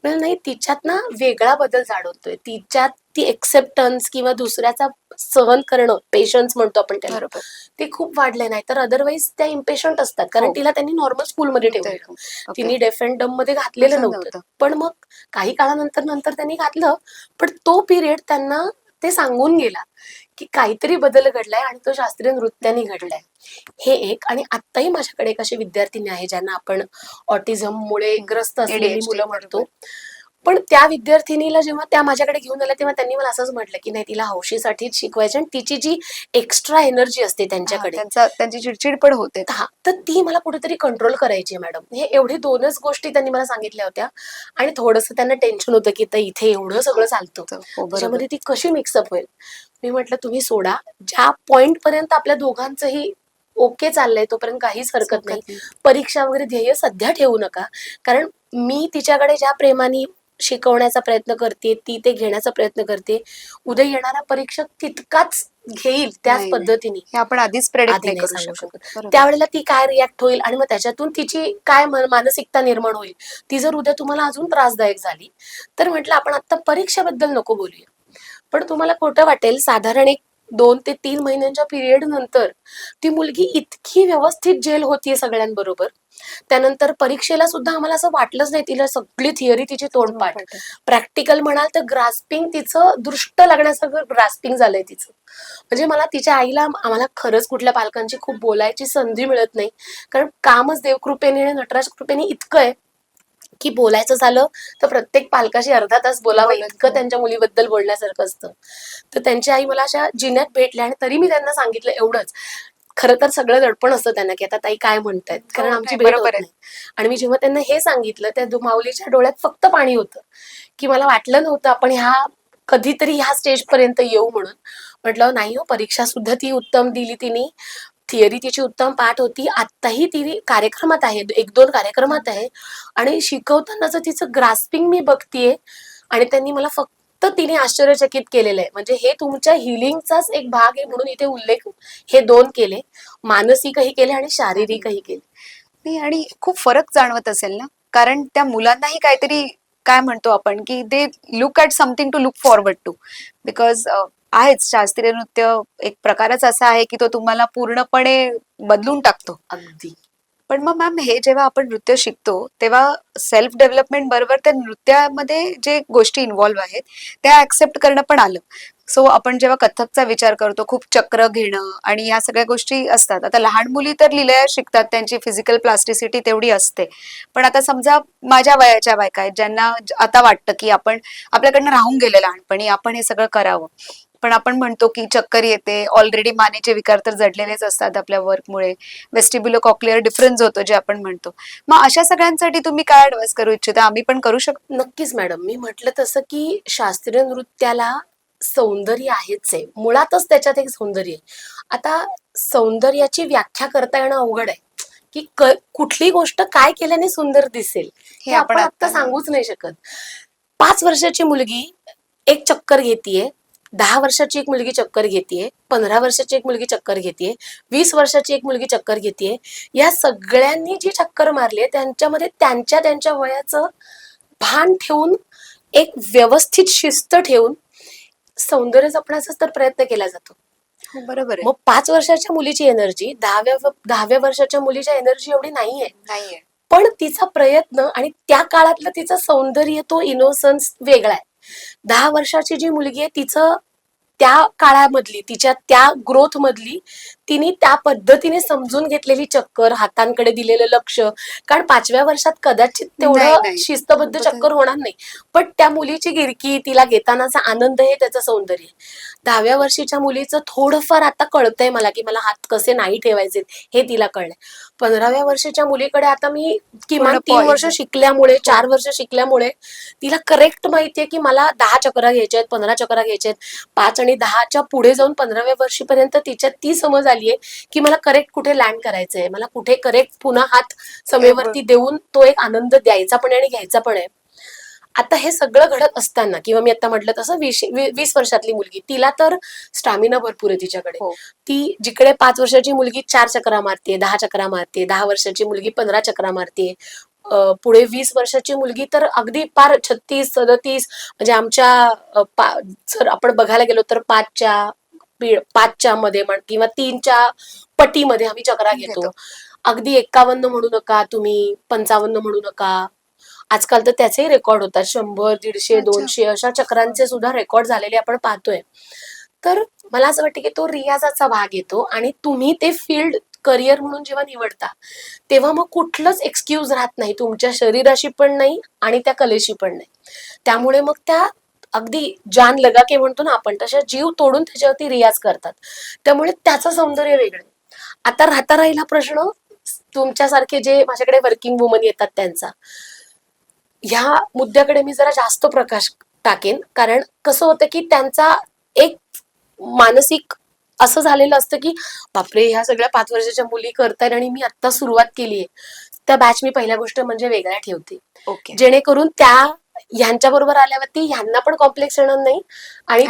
म्हणजे नाही, तिच्यात ना वेगळा बदल जाणवतोय. तिच्यात ती एक्सेप्टन्स किंवा दुसऱ्याचा सहन करणं, पेशन्स म्हणतो आपण त्याला, बरोबर. ते खूप वाढले. नाही तर अदरवाईज त्या इम्पेशंट असतात, कारण हो. तिला त्यांनी नॉर्मल स्कूलमध्ये नृत्य ठेवलेलं. ऐकून. ओके. तिने डेफ अँड डम मध्ये घातलेलं घातलं नव्हतं. नव्हतं. पण मग काही काळानंतर नंतर त्यांनी घातलं. पण तो पिरियड त्यांना ते सांगून गेला की काहीतरी बदल घडलाय आणि तो शास्त्रीय नृत्याने घडलाय. हे एक. आणि आत्ताही माझ्याकडे एक अशी विद्यार्थिनी आहे ज्यांना आपण ऑटिझममुळे ग्रस्त असलेली ADHD. मुलं बरोबर. म्हणतो. पण त्या विद्यार्थिनीला जेव्हा त्या माझ्याकडे घेऊन आल्या तेव्हा त्यांनी मला असंच म्हटलं की नाही, तिला हौशीसाठीच शिकवायचं, आणि तिची जी एक्स्ट्रा एनर्जी असते हा, त्यांच्याकडे, त्यांची चिडचिड पण होते. हा, तर ती मला कुठेतरी कंट्रोल करायची मॅडम. हे एवढी दोनच गोष्टी त्यांनी मला सांगितल्या होत्या. आणि थोडंसं त्यांना टेन्शन होतं की तर इथे एवढं सगळं चालतं, हो, बरोबर. त्याच्यामध्ये ती कशी मिक्सअप होईल. मी म्हटलं तुम्ही सोडा, ज्या पॉइंट पर्यंत आपल्या दोघांचंही ओके चाललंय तोपर्यंत काहीच हरकत नाही. हरकत नाही. परीक्षा वगैरे ध्येय सध्या ठेवू नका, कारण मी तिच्याकडे ज्या प्रेमाने शिकवण्याचा प्रयत्न करते, ती ते घेण्याचा प्रयत्न करते, उद्या येणारा परीक्षक तितकाच घेईल त्याच नाही, नाही. पद्धतीने. हे आपण आधीच प्रेडिक्ट आधी नाही नाही करू सांगू शकत. शकत. बरोबर. त्यावेळेला ती काय रिॲक्ट होईल आणि मग त्याच्यातून तिची काय मानसिकता निर्माण होईल. ती जर उद्या तुम्हाला अजून त्रासदायक झाली तर म्हटलं आपण आता परीक्षेबद्दल नको बोलूया. पण तुम्हाला खोटं वाटेल, साधारण एक 2 ते 3 महिन्यांच्या पिरियड नंतर ती मुलगी इतकी व्यवस्थित जेल होतीये सगळ्यांबरोबर. त्यानंतर परीक्षेला सुद्धा आम्हाला असं वाटलंच नाही, तिला सगळी थिअरी तिची तोंडपाठ. पाठ आहे. प्रॅक्टिकल म्हणाल तर ग्रास्पिंग तिचं दृष्ट लागण्यासारखं ग्रास्पिंग झालंय तिचं. म्हणजे मला तिच्या आईला, आम्हाला खरंच कुठल्या पालकांची खूप बोलायची संधी मिळत नाही, कारण कामच देवकृपेने आणि नटराज कृपेने इतकं आहे की बोलायचं झालं तर प्रत्येक पालकाशी अर्धा तास बोलावं, बोलत इतकं हो. त्यांच्या मुलीबद्दल बोलण्यासारखं असतं. तर त्यांची आई मला अशा जिन्यात भेटल्या आणि तरी मी त्यांना सांगितलं एवढंच. खरं तर सगळं दडपण असतं त्यांना की आता ताई काय म्हणतायत, कारण हो, आमची नाही, भेट होत बरोबर आहे. नाही. आणि मी जेव्हा त्यांना हे सांगितलं त्या माऊलीच्या डोळ्यात फक्त पाणी होतं की मला वाटलं नव्हतं आपण कधीतरी ह्या स्टेज पर्यंत येऊ म्हणून. म्हटलं नाही हो, परीक्षा सुद्धा ती उत्तम दिली तिने, थिअरी तिची उत्तम पाठ होती. आत्ताही ती कार्यक्रमात आहे, 1-2 कार्यक्रमात आहे, आणि शिकवतानाचं तिचं ग्रास्पिंग मी बघतीये. आणि त्यांनी मला फक्त तिने आश्चर्यचकित केलेलं आहे. म्हणजे हे तुमच्या हिलिंगचाच एक भाग आहे म्हणून इथे उल्लेख हे 2 केले, मानसिकही केले आणि शारीरिकही केले. नाही, आणि खूप फरक जाणवत असेल ना, कारण त्या मुलांनाही काहीतरी, काय म्हणतो आपण, की they look at something to look forward to. Because आहेच, शास्त्रीय नृत्य एक प्रकारच असा आहे की तो तुम्हाला पूर्णपणे बदलून टाकतो. अगदी. पण मग मॅम, हे जेव्हा आपण नृत्य शिकतो तेव्हा सेल्फ डेव्हलपमेंट बरोबर त्या नृत्यामध्ये जे गोष्टी इन्व्हॉल्व्ह आहेत त्या ऍक्सेप्ट करणं पण आलं. सो आपण जेव्हा कथ्थकचा विचार करतो, खूप चक्र घेणं आणि या सगळ्या गोष्टी असतात. आता लहान मुली तर लिलया शिकतात, त्यांची फिजिकल प्लास्टिसिटी तेवढी असते. पण आता समजा माझ्या वयाच्या बायका आहेत ज्यांना आता वाटतं की आपल्याकडनं राहून गेलं लहानपणी, आपण हे सगळं करावं. पण आपण म्हणतो की चक्कर येते, ऑलरेडी मानेचे विकार तर जडलेलेच असतात आपल्या वर्कमुळे, वेस्टिब्युलो कॉक्लिअर डिफरन्स होतो जे आपण म्हणतो. मग अशा सगळ्यांसाठी तुम्ही काय ऍडवाइस करू इच्छिता? आम्ही पण करू शकतो. नक्कीच मॅडम, मी म्हटलं तसं की शास्त्रीय नृत्याला सौंदर्य आहेच आहे, मुळातच त्याच्यात एक सौंदर्य आहे. आता सौंदर्याची व्याख्या करता येणं अवघड आहे की कुठली गोष्ट काय केल्याने सुंदर दिसेल हे हे आपण आता आता सांगूच नाही शकत. 5 वर्षाची मुलगी एक चक्कर घेतीये, 10 वर्षाची एक मुलगी चक्कर घेतेय, 15 वर्षाची एक मुलगी चक्कर घेतेय, 20 वर्षाची एक मुलगी चक्कर घेतेय. या सगळ्यांनी जी चक्कर मारली त्यांच्यामध्ये त्यांच्या त्यांच्या वयाचं भान ठेवून, एक व्यवस्थित शिस्त ठेवून सौंदर्य जपण्याचाच तर प्रयत्न केला जातो. हो, बरोबर आहे. मग 5 वर्षाच्या मुलीची एनर्जी 10व्या वर्षाच्या मुलीच्या एनर्जी एवढी नाहीये. नाहीये. पण तिचा प्रयत्न आणि त्या काळातलं तिचं सौंदर्य, तो इनोसन्स वेगळा आहे. 10 वर्षाची जी मुलगी आहे तिचं त्या काळामधली, तिच्या त्या ग्रोथ मधली तिने त्या पद्धतीने समजून घेतलेली चक्कर, हातांकडे दिलेलं लक्ष, कारण 5व्या वर्षात कदाचित तेवढं नाही. शिस्तबद्ध चक्कर होणार नाही, पण त्या मुलीची गिरकी, तिला घेतानाचा आनंद हे त्याचं सौंदर्य. 10व्या वर्षीच्या मुलीचं थोडंफार आता कळतंय मला, की मला हात कसे नाही ठेवायचे हे तिला कळलंय. 15व्या वर्षाच्या मुलीकडे आता मी किमान 3 वर्ष शिकल्यामुळे, 4 वर्ष शिकल्यामुळे तिला करेक्ट माहितीये की मला 10 चक्रा घ्यायच्या आहेत, 15 चक्रा घ्यायच्या आहेत. 5 आणि 10च्या पुढे जाऊन 15व्या वर्षीपर्यंत तिच्यात ती समज आलीये की मला करेक्ट कुठे लँड करायचंय, मला कुठे करेक्ट पुन्हा हात समेवरती देऊन तो एक आनंद द्यायचा पण आहे आणि घ्यायचा पण आहे. आता हे सगळं घडत असताना, किंवा मी आता म्हटलं तसं 20 वर्षातली मुलगी, तिला तर स्टॅमिना भरपूर आहे तिच्याकडे. ती जिकडे 5 वर्षाची मुलगी 4 चक्रा मारते, 10 चक्रा मारते, 10 वर्षाची मुलगी 15 चक्रा मारते, पुढे 20 वर्षाची मुलगी तर अगदी पार 36-37, म्हणजे आमच्या जर आपण बघायला गेलो तर 5च्या मध्ये किंवा 3च्या पटीमध्ये आम्ही चक्रा घेतो. अगदी 51 म्हणू नका तुम्ही, 55 म्हणू नका. आजकाल तर त्याचेही रेकॉर्ड होतात, 100, 150, 200 अशा चक्रांचे सुद्धा रेकॉर्ड झालेले आपण पाहतोय. तर मला असं वाटतं की तो रियाजाचा भाग येतो, आणि तुम्ही ते फील्ड करिअर म्हणून जेव्हा निवडता तेव्हा मग कुठलंच एक्सक्यूज राहत नाही, तुमच्या शरीराशी पण नाही आणि त्या कलेशी पण नाही. त्यामुळे मग त्या अगदी जान लगा के म्हणतो ना आपण, तशा जीव तोडून त्याच्यावरती रियाज करतात. त्यामुळे त्याचं सौंदर्य वेगळं. आता राहता राहिला प्रश्न तुमच्यासारखे जे माझ्याकडे वर्किंग वुमन येतात त्यांचा. ह्या मुद्द्याकडे मी जरा जास्त प्रकाश टाकेन, कारण कसं होतं की त्यांचा एक मानसिक असं झालेलं असतं की बापरे, ह्या सगळ्या 5 वर्षाच्या मुली करतायत आणि मी आता सुरुवात केलीये. त्या बॅच मी पहिल्या गोष्ट म्हणजे वेगळ्या ठेवते, जेणेकरून त्या ह्यांच्या बरोबर आल्यावरती ह्यांना पण कॉम्प्लेक्स येणार नाही आणि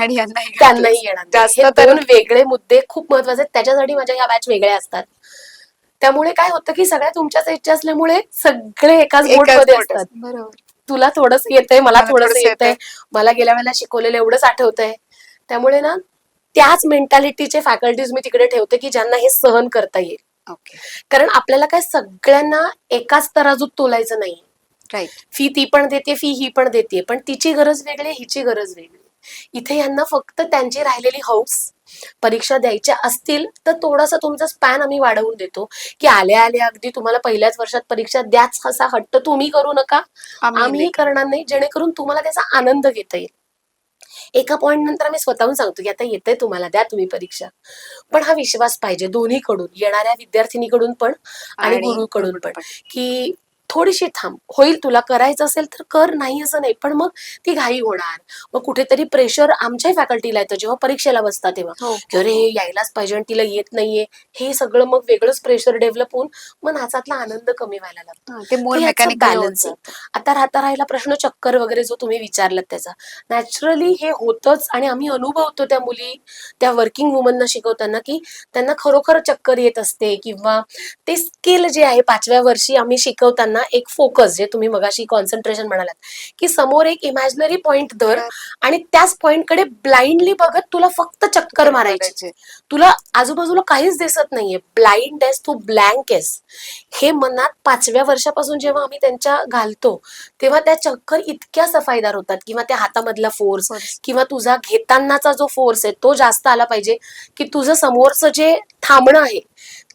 त्यांनाही येणार नाही. हे 2 वेगळे मुद्दे खूप महत्वाचे आहेत, त्याच्यासाठी माझ्या ह्या बॅच वेगळ्या असतात. त्यामुळे काय होतं की सगळ्या तुमच्याच इच्छा असल्यामुळे सगळे एकाच बोटमध्ये असतात. बरोबर. तुला थोडंस येतंय, मला थोडंसं येतंय, मला गेल्या वेळेला शिकवलेलं एवढंच आठवतंय. त्यामुळे ना त्याच मेंटॅलिटीचे फॅकल्टीज मी तिकडे ठेवते की ज्यांना हे सहन करता येईल. कारण आपल्याला काय सगळ्यांना एकाच तराजूत तोलायचं नाही. राईट. फी ती पण देते, फी ही पण देते, पण तिची गरज वेगळी, हिची गरज वेगळी. इथे यांना फक्त त्यांची राहिलेली हौस, परीक्षा द्यायच्या असतील तर थोडासा तुमचा स्पॅन आम्ही वाढवून देतो की आल्या आल्या अगदी तुम्हाला पहिल्याच वर्षात परीक्षा द्याच असा हट्ट तुम्ही करू नका, आम्ही करणार नाही, जेणेकरून तुम्हाला त्याचा आनंद घेता येईल. एका पॉइंट नंतर आम्ही स्वतःहून सांगतो की आता येते तुम्हाला, द्या तुम्ही परीक्षा. पण हा विश्वास पाहिजे दोन्हीकडून, येणाऱ्या विद्यार्थिनीकडून पण आणि गुरुकडून पण, की थोडीशी थांब, होईल, तुला करायचं असेल तर कर, नाही असं नाही, पण मग ती घाई होणार. मग कुठेतरी प्रेशर आमच्याही फॅकल्टीला येतं जेव्हा परीक्षेला बसतात तेव्हा, की अरे यायलाच पाहिजे आणि तिला येत नाहीये, हे सगळं मग वेगळंच प्रेशर डेव्हलप होऊन मग नाचातला आनंद कमी व्हायला लागतो. बॅलन्स. आता राहिला प्रश्न चक्कर वगैरे जो तुम्ही विचारलात त्याचा, नॅचरली हे होतच, आणि आम्ही अनुभवतो त्या मुली, त्या वर्किंग वुमनना शिकवताना की त्यांना खरोखर चक्कर येत असते, किंवा ते स्किल जे आहे 5व्या वर्षी आम्ही शिकवताना एक फोकस, जे तुम्ही मगाशी कॉन्सन्ट्रेशन म्हणालात, की समोर एक इमॅजिनरी पॉइंट धर आणि त्याच पॉइंटकडे ब्लाइंडली बघत तुला फक्त चक्कर मारायची, तुला आजूबाजूला काहीच दिसत नाहीये, ब्लाइंड आहेस तू, ब्लँक आहेस. हे मनात 5व्या वर्षापासून जेव्हा आम्ही त्यांच्या घालतो तेव्हा त्या चक्कर इतक्या सफाईदार होतात, किंवा त्या हातामधला फोर्स किंवा तुझा घेतानाचा जो फोर्स आहे तो जास्त आला पाहिजे, की तुझं समोरचं जे थांबणं आहे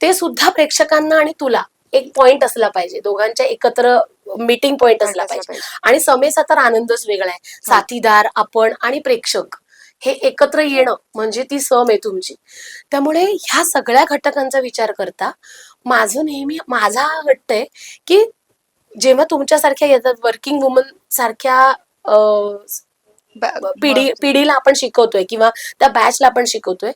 ते सुद्धा प्रेक्षकांना आणि तुला एक पॉइंट असला पाहिजे, दोघांच्या एकत्र मीटिंग पॉइंट असला पाहिजे. आणि समेचा तर आनंदच वेगळा आहे, साथीदार, आपण आणि प्रेक्षक हे एकत्र येणं म्हणजे ती सम आहे तुमची. त्यामुळे ह्या सगळ्या घटकांचा विचार करता माझं नेहमी, माझा हट्ट आहे की जेव्हा तुमच्यासारख्या येतात वर्किंग वुमन सारख्या पिढीला आपण शिकवतोय किंवा त्या बॅचला आपण शिकवतोय,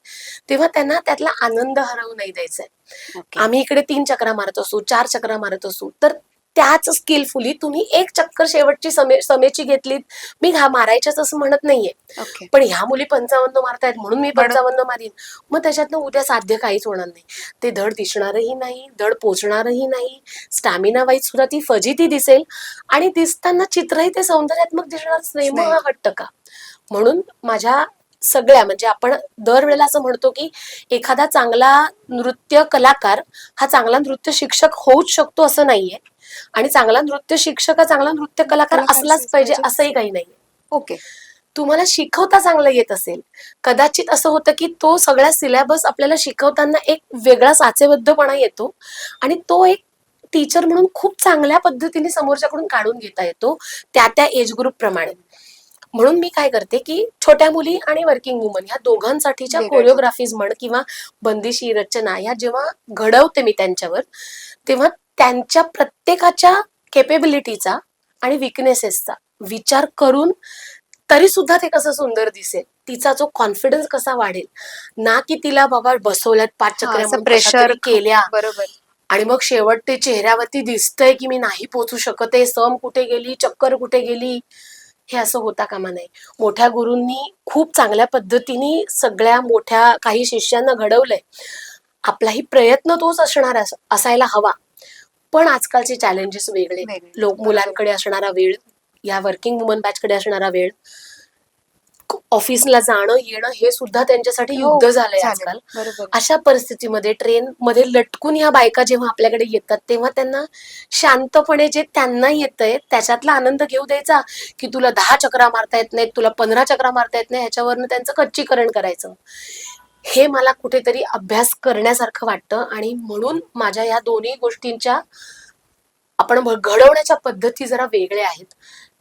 तेव्हा त्यांना त्यातला आनंद हरवू नाही द्यायचा आहे. आम्ही इकडे 3 चक्रा मारत असू, 4 चक्रा मारत असू, तर त्याच स्किलफुली तुम्ही एक चक्कर शेवटची समेची घेतलीत. मी मारायच्याच असं म्हणत नाहीये, ओके. पण ह्या मुली 55 मारतायत म्हणून मी म्हणून 55 मारीन. मग त्याच्यातनं उद्या साध्य काहीच होणार नाही. ते धड दिसणारही नाही, धड पोचणारही नाही. स्टॅमिना वाईज सुद्धा ती फजिती दिसेल आणि दिसताना चित्रही ते सौंदर्यात्मक दिसणारच नाही. मग नाही. हा हट्ट का? म्हणून माझ्या सगळ्या म्हणजे आपण दरवेळेला असं म्हणतो की एखादा चांगला नृत्य कलाकार हा चांगला नृत्य शिक्षक होऊच शकतो असं नाहीये, आणि चांगला नृत्य शिक्षक हा चांगला नृत्य कलाकार असलाच पाहिजे असंही काही नाहीये. ओके. तुम्हाला शिकवता चांगलं येत असेल, कदाचित असं होतं की तो सगळा सिलेबस आपल्याला शिकवताना एक वेगळा साचेबद्धपणा येतो आणि तो एक टीचर म्हणून खूप चांगल्या पद्धतीने समोरच्याकडून काढून घेता येतो त्या त्या एज ग्रुप प्रमाणे. म्हणून मी काय करते की छोट्या मुली आणि वर्किंग वुमन ह्या दोघांसाठीच्या वेगळ्या कोरिओग्राफीज म्हण किंवा बंदिशी रचना ह्या जेव्हा घडवते मी त्यांच्यावर, तेव्हा त्यांच्या प्रत्येकाच्या केपेबिलिटीचा आणि विकनेसेसचा विचार करून तरी सुद्धा ते कसं सुंदर दिसेल, तिचा जो कॉन्फिडन्स कसा वाढेल, ना की तिला बाबा बसवल्यात 5 हा, चकऱ्या असं म्हणून प्रेशर कशातरी केल्या बरोबर. आणि मग शेवट ते चेहऱ्यावरती दिसतंय की मी नाही पोचू शकत आहे, सम कुठे गेली, चक्कर कुठे गेली, हे असं होता कामा नये. मोठ्या गुरूंनी खूप चांगल्या पद्धतीने सगळ्या मोठ्या काही शिष्यांना घडवलंय. आपलाही प्रयत्न तोच असणार असायला हवा. पण आजकालचे चॅलेंजेस वेगळे. वेगळे. लोक बरोबर. मुलांकडे असणारा वेळ, या वर्किंग वुमन बॅचकडे असणारा वेळ, ऑफिसला जाणं येणं हे सुद्धा त्यांच्यासाठी हो, युद्ध झालंय झालं. आजकाल. बरोबर. अशा परिस्थितीमध्ये ट्रेन मध्ये लटकून ह्या बायका जेव्हा आपल्याकडे येतात तेव्हा त्यांना शांतपणे जे त्यांना येतंय त्याच्यातला आनंद घेऊ द्यायचा, की तुला 10 चक्रा मारता येत नाहीत, तुला 15 चक्रा मारता येत नाही, ह्याच्यावरनं त्यांचं खच्चीकरण करायचं, हे मला कुठेतरी अभ्यास करण्यासारखं वाटतं. आणि म्हणून माझ्या या दोन्ही गोष्टींच्या आपण घडवण्याच्या पद्धती जरा वेगळ्या आहेत,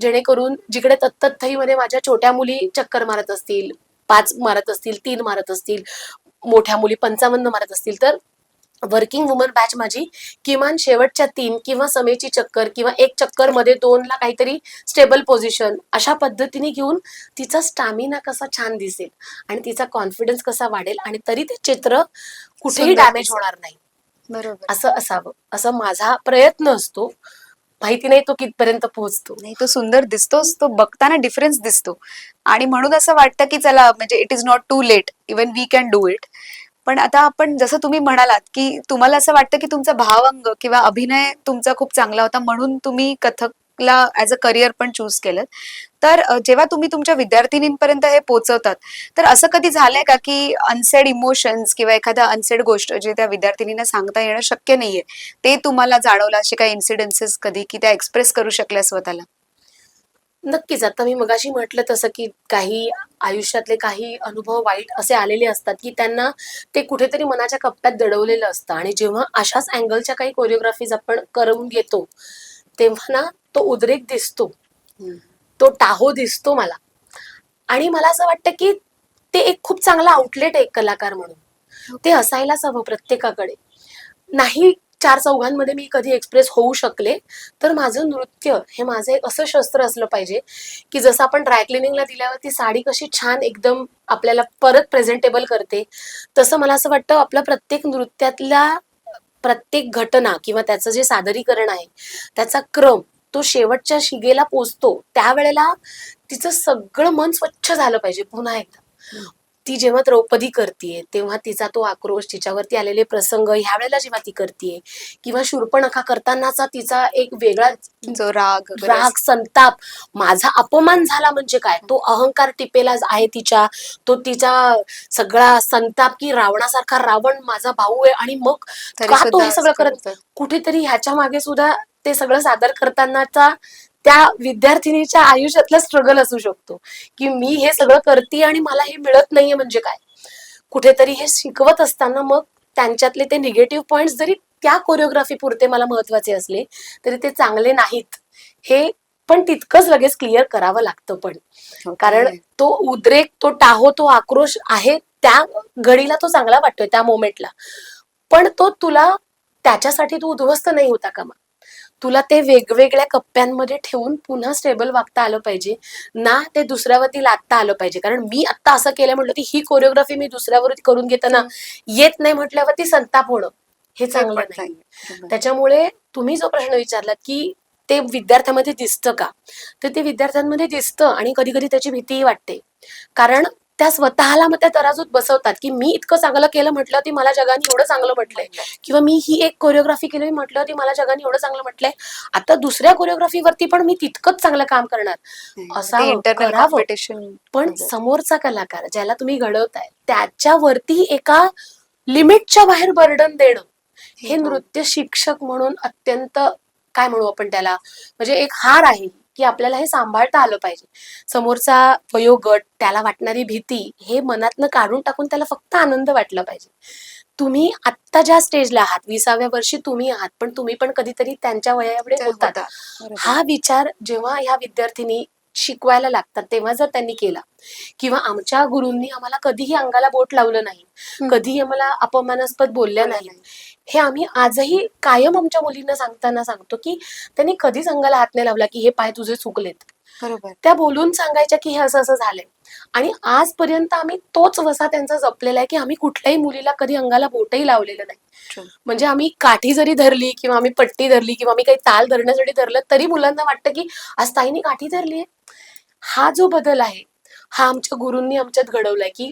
जेणेकरून जिकडे तत्तथईमध्ये माझ्या छोट्या मुली चक्कर मारत असतील, 5 मारत असतील, 3 मारत असतील, मोठ्या मुली 55 मारत असतील, तर वर्किंग वुमन बॅच माझी किमान शेवटच्या 3 किंवा समेची चक्कर किंवा एक चक्कर मध्ये 2 ला काहीतरी स्टेबल पोझिशन अशा पद्धतीने घेऊन तिचा स्टॅमिना कसा छान दिसेल आणि तिचा कॉन्फिडन्स कसा वाढेल आणि तरी ते चित्र कुठेही सुंदर डॅमेज दिसेल. होणार नाही बरोबर. असं असावं, असं माझा प्रयत्न असतो. माहिती नाही तो कितपर्यंत पोहोचतो. नाही, तो सुंदर दिसतोच, तो बघताना डिफरन्स दिसतो आणि म्हणून असं वाटतं की चला म्हणजे it is not too late, even we can do it. पण आता आपण जसं तुम्ही म्हणालात की तुम्हाला असं वाटतं की तुमचा भावांग किंवा अभिनय तुमचा खूप चांगला होता म्हणून तुम्ही कथकला ऍज अ करिअर पण चूज केलं. तर जेव्हा तुम्ही तुमच्या विद्यार्थिनींपर्यंत हे पोहोचवतात, तर असं कधी झालंय का की अनसेड इमोशन्स किंवा एखादा अनसेड गोष्ट जे त्या विद्यार्थिनींना सांगता येणं शक्य नाहीये, ते तुम्हाला जाणवलं, असे काही इन्सिडेन्सेस कधी की त्या एक्सप्रेस करू शकल्या स्वतःला? नक्कीच. आता मी मगाशी म्हटलं तसं की काही आयुष्यातले काही अनुभव वाईट असे आलेले असतात की त्यांना ते कुठेतरी मनाच्या कप्प्यात दडवलेलं असतं आणि जेव्हा अशाच अँगलच्या काही कोरिओग्राफीज आपण करून घेतो तेव्हा ना तो उद्रेक दिसतो, तो टाहो दिसतो मला. आणि मला असं वाटतं की ते एक खूप चांगला आउटलेट आहे कलाकार म्हणून. ते असायलाच हवं प्रत्येकाकडे. नाही 4 चौघांमध्ये मी कधी एक्सप्रेस होऊ शकले, तर माझं नृत्य हे माझं एक असं शस्त्र असलं पाहिजे की जसं आपण ड्रायक्लिनिंगला दिल्यावर ती साडी कशी छान एकदम आपल्याला परत प्रेझेंटेबल करते, तसं मला असं वाटतं आपल्या प्रत्येक नृत्यातल्या प्रत्येक घटना किंवा त्याचं जे सादरीकरण आहे त्याचा क्रम तो शेवटच्या शिगेला पोचतो त्यावेळेला तिचं सगळं मन स्वच्छ झालं पाहिजे. पुन्हा एकदा ती जेव्हा द्रौपदी करतीये तेव्हा तिचा तो आक्रोश, तिच्यावरती आलेले प्रसंग ह्या वेळेला जेव्हा ती करतीये, किंवा शूर्पणखा करतानाचा तिचा एक वेगळा जो राग राग, संताप, माझा अपमान झाला म्हणजे काय, तो अहंकार टिपेला आहे तिच्या, तो तिचा सगळा संताप की रावणासारखा रावण माझा भाऊ आहे आणि मग तरी का तो सुद्धा हे सगळं करत, कुठेतरी ह्याच्या मागे सुद्धा ते सगळं सादर करतानाचा त्या विद्यार्थिनीच्या आयुष्यातला स्ट्रगल असू शकतो की मी हे सगळं करते आणि मला हे मिळत नाहीये म्हणजे काय. कुठेतरी हे शिकवत असताना मग त्यांच्यातले ते निगेटिव्ह पॉइंट्स जरी त्या कोरिओग्राफी पुरते मला महत्वाचे असले तरी ते चांगले नाहीत हे पण तितकंच लगेच क्लिअर करावं लागतं. पण कारण तो उद्रेक, तो टाहो, तो आक्रोश आहे त्या घडीला तो चांगला वाटतोय त्या मोमेंटला, पण तो तुला त्याच्यासाठी तू उद्ध्वस्त नाही होता कामा. तुला ते वेगवेगळ्या कप्प्यांमध्ये ठेवून पुन्हा स्टेबल वागता आलं पाहिजे ना, ते दुसऱ्यावरती लादता आलं पाहिजे. कारण मी आता असं केलं म्हटलं की ही कोरिओग्राफी मी दुसऱ्यावरती करून घेताना येत नाही म्हटल्यावरती संताप होणं हे हे चांगलं पण नाही. नाहीये. बरोबर. त्याच्यामुळे तुम्ही जो प्रश्न विचारलात की ते विद्यार्थ्यामध्ये दिसतं का, तर ते विद्यार्थ्यांमध्ये दिसतं आणि कधी कधी त्याची भीतीही वाटते. कारण त्या स्वतःला मग त्या तराजूत बसवतात की मी इतकं चांगलं केलं म्हटलं ती मला जगाने एवढं चांगलं म्हटलंय, म्हणलं. किंवा मी ही एक कोरिओग्राफी केली म्हटलं ती मला जगाने एवढं चांगलं म्हटलंय, आता दुसऱ्या कोरिओग्राफीवरती पण मी तितकंच चांगलं काम करणार. नाही, मग ते असावं, इंटरनल करावं. कॉम्पिटिशन पण होत जातं. समोरचा कलाकार ज्याला तुम्ही घडवताय त्याच्यावरती एका लिमिटच्या बाहेर बर्डन देणं, हे हे हां. नृत्य शिक्षक म्हणून अत्यंत, काय म्हणू आपण त्याला, म्हणजे एक हार आहे की आपल्याला हे सांभाळता आलं पाहिजे. समोरचा वयोगट, त्याला वाटणारी भीती हे मनातनं काढून टाकून त्याला फक्त आनंद वाटला पाहिजे. तुम्ही आत्ता ज्या स्टेजला आहात, 20व्या वर्षी तुम्ही आहात, पण तुम्ही पण कधीतरी त्यांच्या वयाएवढे ते होतात. होतात. बरोबर. हा विचार जेव्हा ह्या विद्यार्थिनी शिकवायला लागतात तेव्हा जर त्यांनी केला, किंवा आमच्या गुरूंनी आम्हाला कधीही अंगाला बोट लावलं नाही, हं. कधीही आम्हाला अपमानास्पद बोलल्या बोलला नाही, नाही. हे आम्ही आजही कायम आमच्या मुलींना सांगताना सांगतो की त्यांनी कधीच अंगाला हात नाही लावला की हे पाय तुझे चुकलेत. बरोबर. त्या बोलून सांगायच्या की हे असं असं झालंय. आणि आजपर्यंत आम्ही तोच वसा त्यांचा जपलेला आहे की आम्ही कुठल्याही मुलीला कधी अंगाला बोटही लावलेलं नाही. ट्रू. म्हणजे आम्ही काठी जरी धरली किंवा आम्ही पट्टी धरली किंवा आम्ही काही ताल धरण्यासाठी धरलं तरी मुलांना वाटतं की आज ताईने काठी धरलीये. हा जो बदल आहे हा आमच्या गुरूंनी आमच्यात घडवलाय की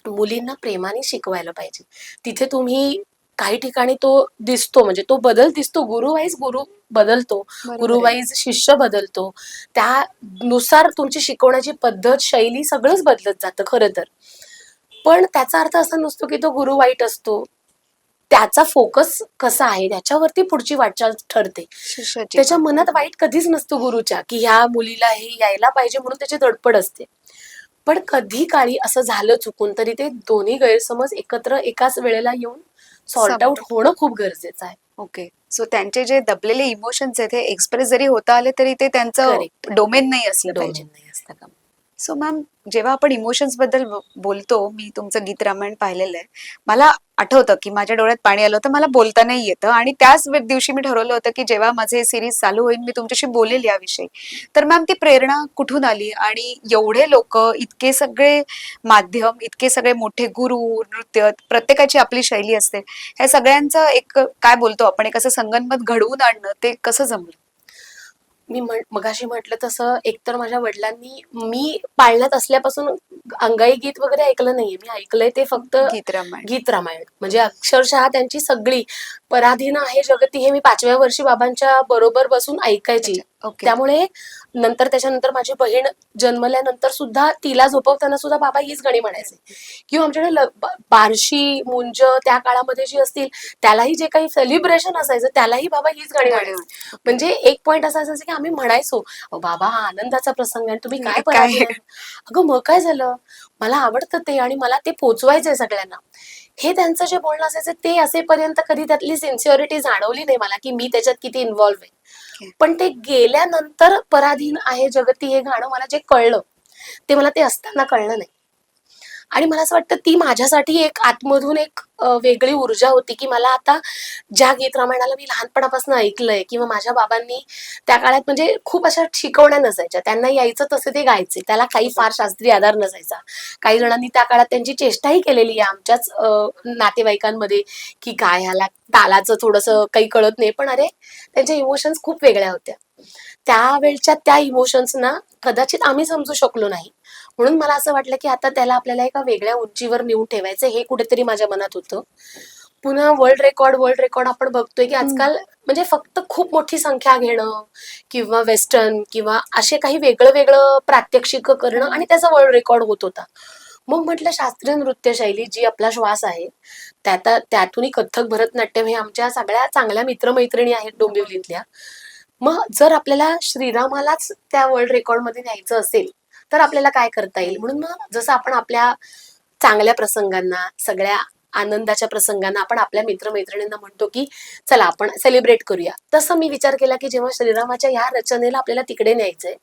मुलींना प्रेमाने शिकवायला पाहिजे. तिथे तुम्ही काही ठिकाणी तो दिसतो, म्हणजे तो बदल दिसतो, गुरु वाईज गुरु बदलतो, बरोबर गुरु आहे. वाईज शिष्य बदलतो, त्यानुसार तुमची शिकवण्याची पद्धत, शैली सगळंच बदलत जातं खरं तर. पण त्याचा अर्थ असा नसतो की तो गुरु वाईट असतो. त्याचा फोकस कसा आहे त्याच्यावरती पुढची वाटचाल ठरते. शिष्याची त्याच्या पण. मनात वाईट कधीच नसतो गुरुच्या की ह्या मुलीला हे यायला पाहिजे म्हणून त्याची धडपड असते. पण कधी काळी असं झालं चुकून तरी ते दोन्ही गैरसमज एकत्र एकाच वेळेला येऊन सॉर्ट आउट होणं खूप गरजेचं आहे. ओके. सो त्यांचे जे दबलेले इमोशन्स आहेत, हे एक्सप्रेस जरी होता आले तरी ते त्यांचं करेक्ट. डोमेन नाही असलं पाहिजे. डोमेन नाही असतं का. सो मॅम, जेव्हा आपण इमोशन्स बद्दल बोलतो, मी तुमचं गीत रामायण पाहिलेलं आहे. मला आठवतं की माझ्या डोळ्यात पाणी आलं होतं, मला बोलता नाही येतं, आणि त्याच दिवशी मी ठरवलं होतं की जेव्हा माझे सिरीज चालू होईल मी तुमच्याशी बोलेल याविषयी. तर मॅम, ती प्रेरणा कुठून आली? आणि एवढे लोक, इतके सगळे माध्यम, इतके सगळे मोठे गुरु, नृत्य, प्रत्येकाची आपली शैली असते, ह्या सगळ्यांचं एक काय बोलतो आपण, एक असं संगनमत घडवून आणणं, ते कसं जमलं? मी मगाशी म्हटलं तसं एकतर माझ्या वडिलांनी मी पाळण्यात असल्यापासून अंगाई गीत वगैरे ऐकलं नाहीये. मी ऐकलंय ते फक्त गीत रामायण. गीत रामायण. म्हणजे अक्षरशः त्यांची सगळी पराधीन आहे जगती हे मी 5व्या वर्षी बाबांच्या बरोबर बसून ऐकायची. ओके. त्यामुळे नंतर त्याच्यानंतर माझी बहीण जन्मल्यानंतर सुद्धा तिला झोपवताना सुद्धा बाबा हीच गाणी म्हणायचे. किंवा आमच्याकडे बारशी, मुंज त्या काळामध्ये जी असतील त्यालाही जे काही सेलिब्रेशन असायचं त्यालाही बाबा हीच गाणी गाणी म्हणायचे. म्हणजे एक पॉइंट असा असायचा की आम्ही म्हणायचो, बाबा हा आनंदाचा प्रसंग आहे, तुम्ही काय काय? पराधीन आहे? अगं मग काय झालं, मला आवडतं ते आणि मला ते पोचवायचंय सगळ्यांना. हे त्यांचं जे बोलणं असायचं ते असेपर्यंत कधी त्यातली सिन्सिअरिटी जाणवली नाही मला की मी त्याच्यात किती इन्व्हॉल्व्ह आहे. पण ते गेल्यानंतर पराधीन आहे जगती हे गाणं मला जे कळलं ते मला ते असताना कळलं नाही. आणि मला असं वाटतं ती माझ्यासाठी एक आतमधून एक वेगळी ऊर्जा होती की मला आता ज्या गीत रामायणाला मी लहानपणापासून ऐकलंय किंवा माझ्या बाबांनी त्या काळात म्हणजे खूप अशा शिकवण्या नसायच्या, त्यांना यायचं तसं ते गायचे, त्याला काही फार शास्त्रीय आधार नसायचा. काही जणांनी त्या काळात त्यांची चेष्टाही केलेली आहे आमच्याच नातेवाईकांमध्ये की काय ह्याला तालाचं थोडंसं काही कळत नाही, पण अरे त्यांच्या इमोशन्स खूप वेगळ्या होत्या. त्यावेळच्या त्या इमोशन्सना कदाचित आम्ही समजू शकलो नाही, म्हणून मला असं वाटलं की आता त्याला आपल्याला एका वेगळ्या उंचीवर नेऊन ठेवायचं, हे कुठेतरी माझ्या मनात होतं. पुन्हा वर्ल्ड रेकॉर्ड आपण बघतोय की आजकाल म्हणजे फक्त खूप मोठी संख्या घेणं किंवा वेस्टर्न किंवा असे काही वेगळं वेगळं प्रात्यक्षिक करणं आणि त्याचा वर्ल्ड रेकॉर्ड होत होता. मग म्हटलं शास्त्रीय नृत्य शैली जी आपला श्वास आहे त्यातूनही कथ्थक, भरतनाट्यम हे आमच्या सगळ्या चांगल्या मित्रमैत्रिणी आहेत डोंबिवलीतल्या. मग जर आपल्याला श्रीरामालाच त्या वर्ल्ड रेकॉर्ड मध्ये न्यायचं असेल तर आपल्याला काय करता येईल, म्हणून मग जसं आपण आपल्या चांगल्या प्रसंगांना, सगळ्या आनंदाच्या प्रसंगांना आपण आपल्या मित्रमैत्रिणींना म्हणतो की चला आपण सेलिब्रेट करूया, तसं मी विचार केला की जेव्हा श्रीरामाच्या ह्या रचनेला आपल्याला तिकडे न्यायचंय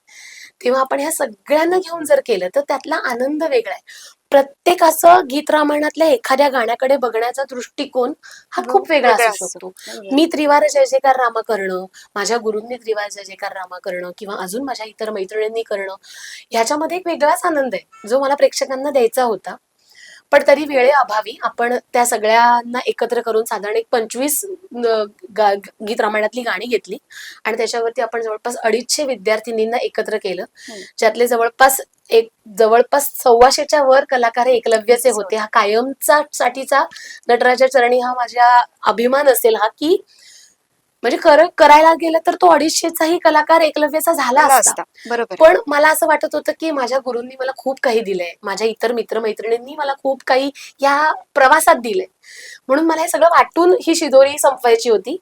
तेव्हा आपण ह्या सगळ्यांना घेऊन जर केलं तर त्यातला आनंद वेगळा आहे. प्रत्येकाचं गीत रामायणातल्या एखाद्या गाण्याकडे बघण्याचा दृष्टिकोन हा खूप वेगळा असू शकतो. मी त्रिवार जय जयकार रामा करणं, माझ्या गुरूंनी त्रिवार जय जयकार रामा करणं किंवा अजून माझ्या इतर मैत्रिणींनी करणं, ह्याच्यामध्ये एक वेगळाच आनंद आहे जो मला प्रेक्षकांना द्यायचा होता. पण तरी वेळेअभावी आपण त्या सगळ्यांना एकत्र करून साधारण एक 25 गीत रामायणातली गाणी घेतली आणि त्याच्यावरती आपण जवळपास 250 विद्यार्थिनींना एकत्र केलं, ज्यातले जवळपास 125च्या वर कलाकार हे एकलव्याचे होते. हा कायमचा साठीचा नटराजा चरणी हा माझा अभिमान असेल हा, की म्हणजे करायला गेलं तर तो 250चाही कलाकार एकलव्याचा झाला झाला असता. असता. बरोबर. पण मला असं वाटत होतं की माझ्या गुरूंनी मला खूप काही दिलंय, माझ्या इतर मित्रमैत्रिणींनी मला खूप काही या प्रवासात दिलंय, म्हणून मला हे सगळं वाटून ही शिदोरी संपवायची होती.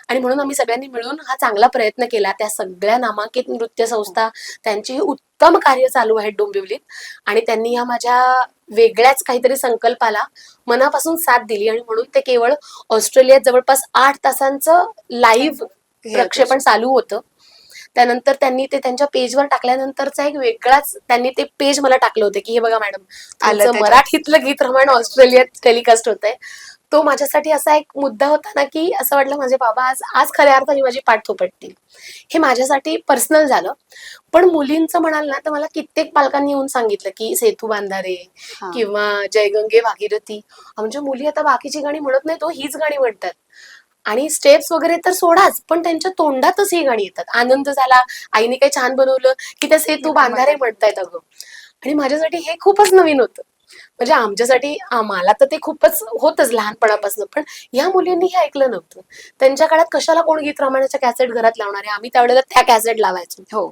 आणि म्हणून आम्ही सगळ्यांनी मिळून हा चांगला प्रयत्न केला. त्या सगळ्या नामांकित नृत्य संस्था, त्यांची उत्तम कार्य चालू आहेत डोंबिवलीत, आणि त्यांनी या माझ्या वेगळ्याच काहीतरी संकल्पाला मनापासून साथ दिली. आणि म्हणून ते केवळ ऑस्ट्रेलियात जवळपास 8 तासांचं लाईव्ह प्रक्षेपण चालू होतं. त्यानंतर त्यांनी ते त्यांच्या पेजवर टाकल्यानंतरचा एक वेगळाच त्यांनी ते पेज मला टाकलं होतं की हे बघा मॅडम, आलं तुमचं त्याच्यात. मराठीतलं गीत रामायण ऑस्ट्रेलियात टेलिकास्ट होत आहे. तो माझ्यासाठी असा एक मुद्दा होता ना, की असं वाटलं माझे बाबा आज आज खऱ्या अर्थाने माझी पाठ थोपटतील. हे माझ्यासाठी पर्सनल झालं. पण मुलींचं म्हणाल ना, तर मला कित्येक पालकांनी येऊन सांगितलं की सेतू बांधारे हा. किंवा जयगंगे भागीरथी, म्हणजे मुली आता बाकीची गाणी म्हणत नाही, तो हीच गाणी म्हणतात. आणि स्टेप्स वगैरे तर सोडाच, पण त्यांच्या तोंडातच ही गाणी येतात. आनंद झाला, आईने काही छान बनवलं की त्या सेतू बांधारे म्हणतायत अगं. आणि माझ्यासाठी हे खूपच नवीन होतं. म्हणजे आमच्यासाठी आम्हाला तर ते खूपच होतच लहानपणापासून, पण या मुलींनी हे ऐकलं नव्हतं. त्यांच्या काळात कशाला कोण गीत रामायणाच्या कॅसेट घरात लावणार आहे, आम्ही त्यावेळेला त्या कॅसेट लावायचो. हो.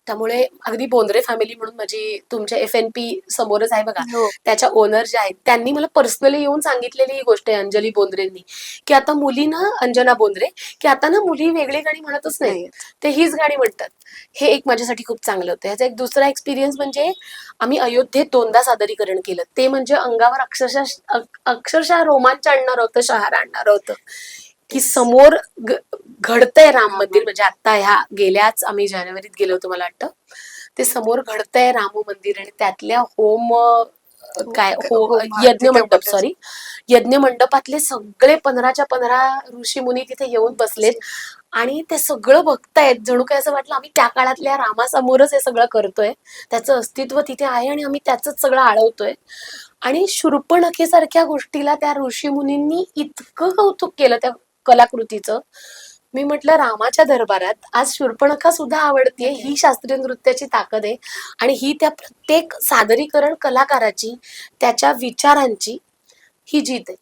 त्यामुळे अगदी बोंद्रे फॅमिली म्हणून माझी तुमच्या FNP समोरच आहे बघा, हो. त्याच्या ओनर ज्या आहेत त्यांनी मला पर्सनली येऊन सांगितलेली ही गोष्ट आहे, अंजली बोंद्रेंनी, की आता मुली ना, अंजना बोंद्रे, की आता ना मुली वेगळी गाणी म्हणतच नाही, नाही. ते हीच गाणी म्हणतात. हे एक माझ्यासाठी खूप चांगलं होतं. ह्याचा एक दुसरा एक्सपिरियन्स म्हणजे आम्ही अयोध्येत 2दा सादरीकरण केलं. ते म्हणजे अंगावर अक्षरशः रोमांच आणणार होतं, शहार आणणार होतं, की समोर घडतंय राम मंदिर. म्हणजे आता ह्या गेल्याच आम्ही जानेवारीत गेलो होतो मला वाटतं, ते समोर घडतंय राम मंदिर, आणि त्यातल्या यज्ञ मंडप, सॉरी, यज्ञ मंडपातले सगळे 15च्या 15 ऋषी मुनी तिथे येऊन बसलेत आणि ते सगळं बघतायत. जणू काय असं वाटलं आम्ही त्या काळातल्या रामासमोरच हे सगळं करतोय, त्याचं अस्तित्व तिथे आहे आणि आम्ही त्याच सगळं आळवतोय. आणि शूर्पणखेसारख्या गोष्टीला त्या ऋषी मुनींनी इतकं कौतुक केलं त्या कलाकृतीचं. मी म्हटलं रामाच्या दरबारात आज शूर्पणखा सुद्धा आवडतीये, ही शास्त्रीय नृत्याची ताकद आहे. आणि ही त्या प्रत्येक सादरीकरण कलाकाराची, त्याच्या विचारांची ही जीत आहे.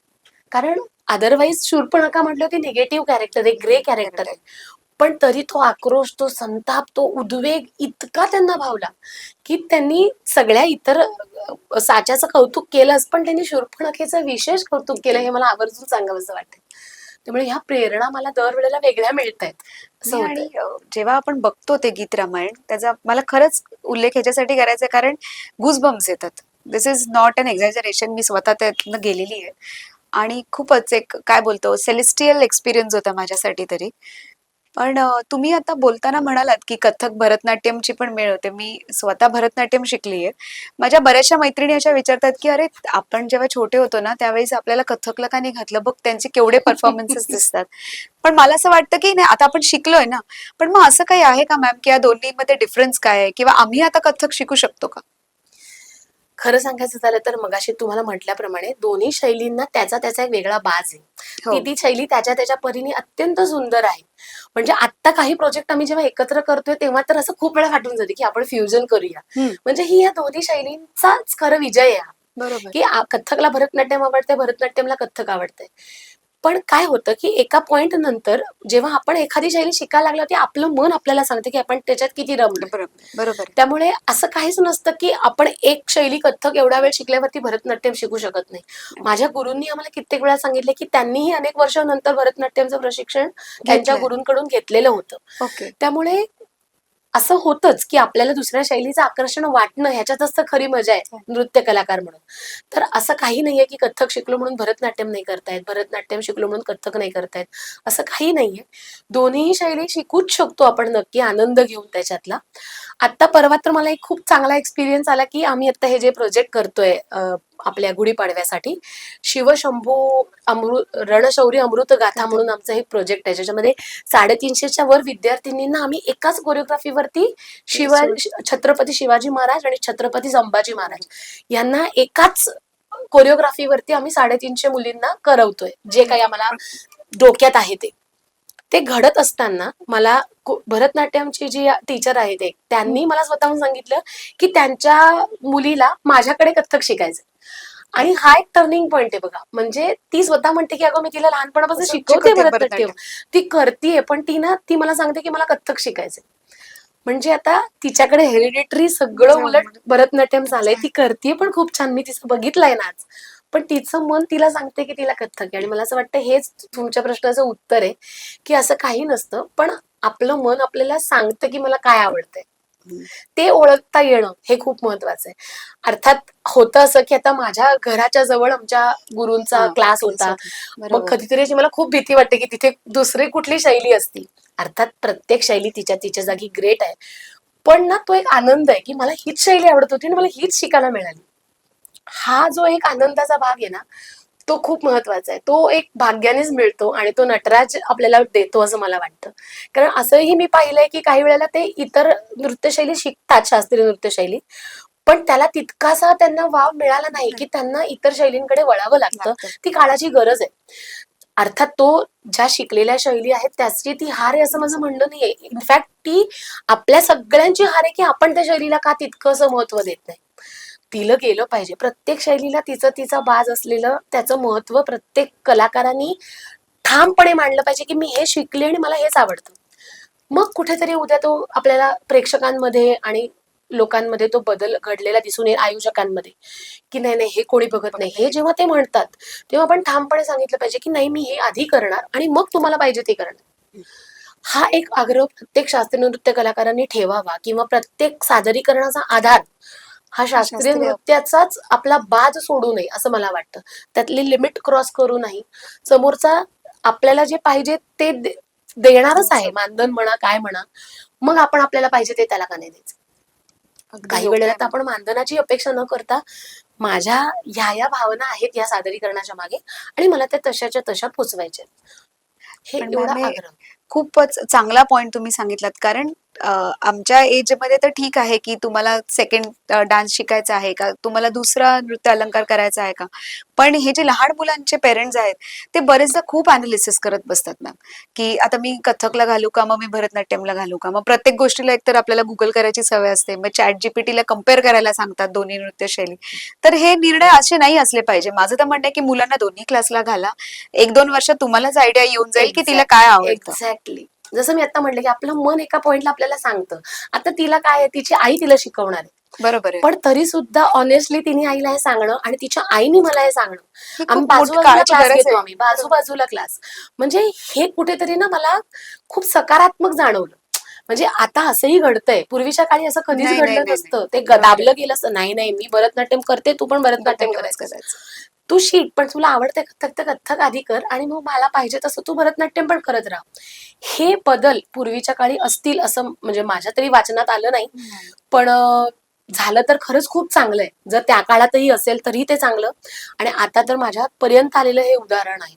कारण अदरवाईज शूर्पणखा म्हटलं की निगेटिव्ह कॅरेक्टर आहे, ग्रे कॅरेक्टर आहे, पण तरी तो आक्रोश, तो संताप, तो उद्वेग इतका त्यांना भावला की त्यांनी सगळ्या इतर साच्याचं कौतुक केलंच, पण त्यांनी शूर्पणखेचं विशेष कौतुक केलं. हे मला आवर्जून सांगावंसं वाटतं. त्यामुळे ह्या प्रेरणा मला दरवेळेला वेगळ्या मिळत आहेत, असं आणि होतंय. जेव्हा आपण बघतो ते गीत रामायण, त्याचा मला खरंच उल्लेख ह्याच्यासाठी करायचा आहे कारण गुजबम्स येतात. दिस इज नॉट अन एक्झॅजरेशन. मी स्वतः त्यातनं गेलेली आहे आणि खूपच एक काय बोलतो सेलेस्टियल एक्सपिरियन्स होता माझ्यासाठी तरी. पण तुम्ही आता बोलताना म्हणालात की कथ्थक भरतनाट्यमची पण मेळ होते. मी स्वतः भरतनाट्यम शिकली आहे. माझ्या बऱ्याचशा मैत्रिणी अशा विचारतात की अरे आपण जेव्हा छोटे होतो ना त्यावेळेस आपल्याला कथ्थकला का नाही घातलं, बघ त्यांचे केवढे परफॉर्मन्सेस दिसतात. पण मला असं वाटतं की नाही, आता आपण शिकलोय ना, पण मग असं काही आहे का मॅम की या दोन्हीमध्ये डिफरन्स काय आहे, किंवा आम्ही आता कथ्थक शिकू शकतो का? खरं सांगायचं झालं तर मगाशी तुम्हाला म्हटल्याप्रमाणे दोन्ही शैलींना त्याचा त्याचा एक वेगळा बाज आहे. हो. ती शैली त्याच्या त्याच्या परीने अत्यंत सुंदर आहे. म्हणजे आता काही प्रोजेक्ट आम्ही जेव्हा एकत्र करतोय तेव्हा तर असं खूप वेळा वाटून जाते की आपण फ्युजन करूया. म्हणजे ही या दोन्ही शैलींचाच खरं विजय आहे हा. बरोबर. की कथ्थकला भरतनाट्यम आवडतंय, भरतनाट्यमला कथ्थक आवडतंय. पण काय होतं की एका पॉइंट नंतर जेव्हा आपण एखादी शैली शिकायला लागलो की आपलं मन आपल्याला सांगतं की आपण त्याच्यात किती रमलोय. बरोबर. बरोबर. त्यामुळे असं काहीच नसतं की आपण एक शैली कथ्थक एवढा वेळ शिकल्यावरती भरतनाट्यम शिकू शकत नाही. माझ्या गुरूंनी आम्हाला कित्येक वेळा सांगितले की त्यांनीही अनेक वर्षानंतर भरतनाट्यमचं प्रशिक्षण त्यांच्या घेतलंय. गुरूंकडून घेतलेलं होतं. ओके. त्यामुळे असं होतंच की आपल्याला दुसऱ्या शैलीचं आकर्षण वाटणं ह्याच्यातच तर खरी मजा आहे नृत्य कलाकार म्हणून. तर असं काही नाहीये की कथ्थक शिकलो म्हणून भरतनाट्यम नाही करतायत, भरतनाट्यम शिकलो म्हणून कथ्थक नाही करतायत, असं काही नाहीये. दोन्ही शैली शिकूच शकतो आपण नक्की आनंद घेऊन त्याच्यातला. आता परवा तर मला एक खूप चांगला एक्सपिरियन्स आला की आम्ही आता हे जे प्रोजेक्ट करतोय आपल्या गुढीपाडव्यासाठी, शिवशंभू रणशौर्य अमृत गाथा म्हणून आमचं हे प्रोजेक्ट आहे, ज्याच्यामध्ये 350च्या वर विद्यार्थिनींना आम्ही एकाच कोरिओग्राफीवरती छत्रपती शिवाजी महाराज आणि छत्रपती संभाजी महाराज यांना एकाच कोरिओग्राफीवरती आम्ही 350 मुलींना करवतोय, जे काही आम्हाला डोक्यात आहे ते. ते घडत असताना मला भरतनाट्यमची जी टीचर आहेत एक, त्यांनी मला स्वतःहून सांगितलं की त्यांच्या मुलीला माझ्याकडे कथ्थक शिकायचं. आणि हा एक टर्निंग पॉइंट आहे बघा. म्हणजे ती स्वतः म्हणते की अगं मी तिला लहानपणापासून शिकवते भरतनाट्यम, ती करतीये, पण ती मला सांगते की मला कथ्थक शिकायचंय. म्हणजे आता तिच्याकडे हेरिडिटरी सगळं उलट भरतनाट्यम झालंय, ती करतीये पण खूप छान, मी तिचं बघितलंय नाच. पण तिचं मन तिला सांगते की तिला कथ्थक आहे. आणि मला असं वाटतं हेच तुमच्या प्रश्नाचं उत्तर आहे, की असं काही नसतं, पण आपलं मन आपल्याला सांगतं की मला काय आवडतंय, ते ओळखता येणं हे खूप महत्वाचं आहे. अर्थात होतं असं की आता माझ्या घराच्या जवळ आमच्या गुरूंचा क्लास होता, मग कधीतरी अशी मला खूप भीती वाटते की तिथे दुसरी कुठली शैली असती. अर्थात प्रत्येक शैली तिच्या तिच्या जागी ग्रेट आहे, पण ना तो एक आनंद आहे की मला हीच शैली आवडत होती आणि मला हीच शिकायला मिळाली. हा जो एक आनंदाचा भाग आहे ना, तो खूप महत्वाचा आहे. तो एक भाग्यानेच मिळतो आणि तो नटराज आपल्याला देतो असं मला वाटतं. कारण असंही मी पाहिलंय की काही वेळेला ते इतर नृत्यशैली शिकतात, शास्त्रीय नृत्यशैली, पण त्याला तितकासा त्यांना वाव मिळाला नाही की त्यांना इतर शैलींकडे वळावं लागतं. ती काळाची गरज आहे. अर्थात तो ज्या शिकलेल्या शैली आहेत त्याची ती हार आहे असं माझं म्हणणं नाहीये. इनफॅक्ट ती आपल्या सगळ्यांची हार आहे की आपण त्या शैलीला का तितकंसं महत्व देत नाही. दिलं गेलं पाहिजे. प्रत्येक शैलीला तिचं तिचा बाज असलेलं त्याचं महत्व प्रत्येक कलाकारांनी ठामपणे मांडलं पाहिजे की मी हे शिकले आणि मला हेच आवडतं. मग कुठेतरी उद्या तो आपल्याला प्रेक्षकांमध्ये आणि लोकांमध्ये तो बदल घडलेला दिसून येईल, आयोजकांमध्ये, की नाही नाही हे कोणी बघत नाही. हे जेव्हा ते म्हणतात तेव्हा आपण ठामपणे सांगितलं पाहिजे की नाही मी हे आधी करणार आणि मग तुम्हाला पाहिजे ते करणार. हा एक आग्रह प्रत्येक शास्त्रीय नृत्य कलाकारांनी ठेवावा, किंवा प्रत्येक सादरीकरणाचा आधार हा शास्त्रीय नृत्याचाच आपला बाज सोडू नये असं मला वाटतं. त्यातली लिमिट क्रॉस करू नाही. समोरचा आपल्याला जे पाहिजे ते देणारच आहे, मानधन म्हणा काय म्हणा, मग आपण आपल्याला पाहिजे ते त्याला का नाही द्यायचं. काही वेळेला तर आपण मानधनाची अपेक्षा न करता माझ्या ह्या भावना आहेत या सादरीकरणाच्या मागे आणि मला त्या तशाच्या तशा पोचवायच्या, हे एवढा आग्रह. खूपच चांगला पॉइंट तुम्ही सांगितलात. कारण आमच्या एज मध्ये तर ठीक आहे की तुम्हाला सेकंड डान्स शिकायचा आहे का, तुम्हाला दुसरा नृत्य अलंकार करायचा आहे का, पण हे जे लहान मुलांचे पेरेंट्स आहेत ते बरेचदा खूप अनालिसिस करत बसतात मॅम, की आता मी कथकला घालू का, मग मी भरतनाट्यमला घालू का. मग प्रत्येक गोष्टीला एकतर आपल्याला गुगल करायची सवय असते, मग चॅट जीपीटीला कम्पेअर करायला सांगतात दोन्ही नृत्यशैली. तर हे निर्णय असे नाही असले पाहिजे. माझं तर म्हणणं आहे की मुलांना दोन्ही क्लासला घाला, 1-2 वर्ष तुम्हालाच आयडिया येऊन जाईल की तिला काय आवडतं. एक्झॅक्टली. जसं मी आता म्हटलं की आपलं मन एका पॉइंटला आपल्याला सांगतं. आता तिला काय आहे, तिची आई तिला शिकवणार आहे, बरोबर आहे. पण तरी सुद्धा ऑनेस्टली तिने आईला हे सांगणं आणि तिच्या आईने मला हे सांगणं, ही आम्ही खूप मोठी बाजूबाजूला काळाची क्लास गरज घेतो, आहे. आम्ही बाजूबाजूला क्लास, म्हणजे हे कुठेतरी ना मला खूप सकारात्मक जाणवलं. म्हणजे आता असंही घडतंय, पूर्वीच्या काळी असं कधीच नाही, नाही, घडलं नाही, नसतं. ते बरोबर आहे. दाबलं गेलं असतं, नाही नाही मी भरतनाट्यम करते, तू पण भरतनाट्यम भरतनाट्यमच करायचं. करायचं. तू शिक, पण तुला आवडतंय कथ्थक तर कथ्थक आधी कर आणि मग मला पाहिजे तसं तू भरतनाट्यम पण करत राहा. हे बदल पूर्वीच्या काळी असतील असं म्हणजे माझ्या तरी वाचनात आलं नाही, पण झालं तर खरंच खूप चांगलं आहे. जर त्या काळातही असेल तरी ते चांगलं, आणि आता तर माझ्यापर्यंत आलेलं हे उदाहरण आहे.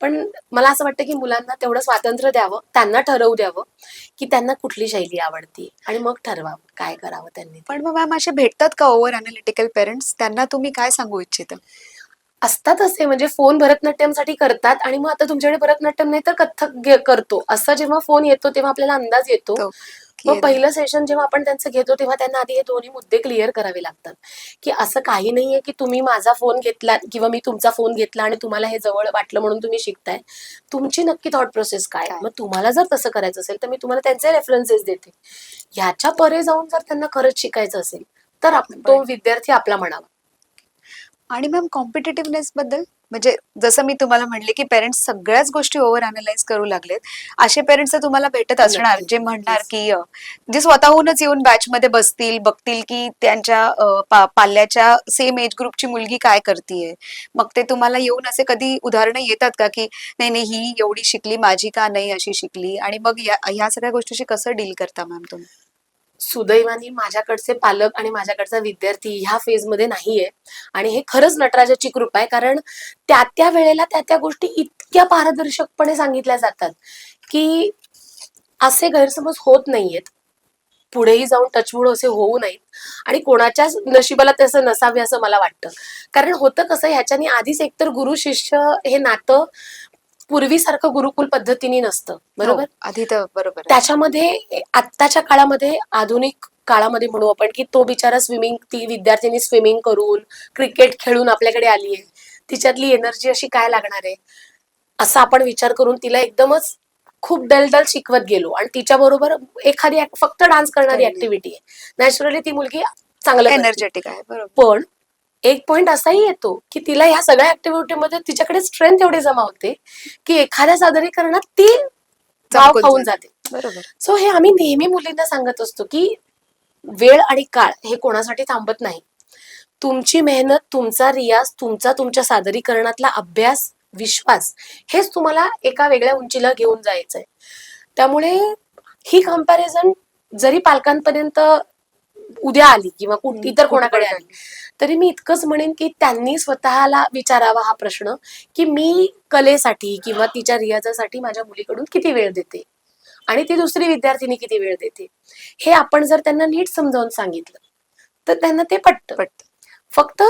पण मला असं वाटतं की मुलांना तेवढं स्वातंत्र्य द्यावं, त्यांना ठरवू द्यावं की त्यांना कुठली शैली आवडते आणि मग ठरवावं काय करावं त्यांनी. पण मग मॅम असे भेटतात का ओव्हर अनालिटिकल पेरेंट्स, त्यांना तुम्ही काय सांगू इच्छिता? असतात असे, म्हणजे फोन भरतनाट्यमसाठी करतात आणि मग आता तुमच्याकडे भरतनाट्यम नाही तर कथ्थक करतो, असा जेव्हा फोन येतो तेव्हा आपल्याला अंदाज येतो. तो मग पहिलं सेशन जेव्हा आपण त्यांचं घेतो तेव्हा त्यांना आधी हे दोन्ही मुद्दे क्लिअर करावे लागतात, की असं काही नाहीये की तुम्ही माझा फोन घेतला किंवा मी तुमचा फोन घेतला आणि तुम्हाला हे जवळ वाटलं म्हणून तुम्ही शिकताय. तुमची नक्की थॉट प्रोसेस काय, मग तुम्हाला जर तसं करायचं असेल तर मी तुम्हाला त्यांचे रेफरन्सेस देते. ह्याच्या परे जाऊन जर त्यांना खरंच शिकायचं असेल तर तो विद्यार्थी आपला म्हणावा. आणि मॅम कॉम्पिटेटिव्हनेस बद्दल, म्हणजे जसं मी तुम्हाला म्हणले की पेरेंट्स सगळ्याच गोष्टी ओव्हर अनालाइज करू लागलेत, असे पेरेंट्स तर तुम्हाला भेटत असणार जे म्हणणार की जे स्वतःहूनच येऊन बॅच मध्ये बसतील, बघतील की त्यांच्या पाल्याच्या सेम एज ग्रुपची मुलगी काय करतीये. मग ते तुम्हाला येऊन असे कधी उदाहरणं येतात का की नाही नाही ही एवढी शिकली, माझी का नाही अशी शिकली, आणि मग ह्या सगळ्या गोष्टीशी कसं डील करता मॅम तुम्ही? सुदैवाने माझ्याकडचे पालक आणि माझ्याकडचा विद्यार्थी ह्या फेजमध्ये नाहीये, आणि हे खरंच नटराजाची कृपा आहे. कारण त्या वेळेला त्या गोष्टी इतक्या पारदर्शकपणे सांगितल्या जातात की असे गैरसमज होत नाहीयेत. पुढेही जाऊन टचवूड असे होऊ नयेत आणि कोणाच्याच नशिबाला तसं नसावे असं मला वाटतं. कारण होतं कसं, ह्याच्यानी आधीच एकतर गुरु शिष्य हे नातं पूर्वीसारखं गुरुकुल पद्धतीने नसतं, हो, बरोबर. आधी तर बरोबर आहे. त्याच्यामध्ये आत्ताच्या काळामध्ये, आधुनिक काळामध्ये म्हणू आपण, की तो बिचारा ती विद्यार्थिनी स्विमिंग करून क्रिकेट खेळून आपल्याकडे आली आहे, तिच्यातली एनर्जी अशी काय लागणार आहे, असा आपण विचार करून तिला एकदमच खूप डल शिकवत गेलो आणि तिच्याबरोबर एखादी फक्त डान्स करणारी करणे. ऍक्टिव्हिटी आहे, नॅचरली ती मुलगी चांगलं करते. एनर्जेटिक आहे, बरोबर. पण एक पॉइंट असाही येतो की तिला ह्या सगळ्या ऍक्टिव्हिटीमध्ये तिच्याकडे स्ट्रेंथ एवढी जमा होते की एखाद्या सादरीकरणात ती भाव चमकून खाऊन जाते. जाते. बरोबर. सो हे आम्ही नेहमी मुलींना सांगत असतो की वेळ आणि काळ हे कोणासाठी थांबत नाही. तुमची मेहनत, तुमचा रियाज, तुमच्या सादरीकरणातला अभ्यास, विश्वास, हेच तुम्हाला एका वेगळ्या उंचीला घेऊन जायचंय. त्यामुळे ही कंपॅरिझन जरी पालकांपर्यंत उद्या आली किंवा इतर कोणाकडे आली, तरी मी इतकंच म्हणेन की त्यांनी स्वतःला विचारावा हा प्रश्न की मी कलेसाठी किंवा तिच्या रियाजासाठी माझ्या मुलीकडून किती वेळ देते आणि ती दुसरी विद्यार्थिनी किती वेळ देते. हे आपण जर त्यांना नीट समजावून सांगितलं तर त्यांना ते पटतं. फक्त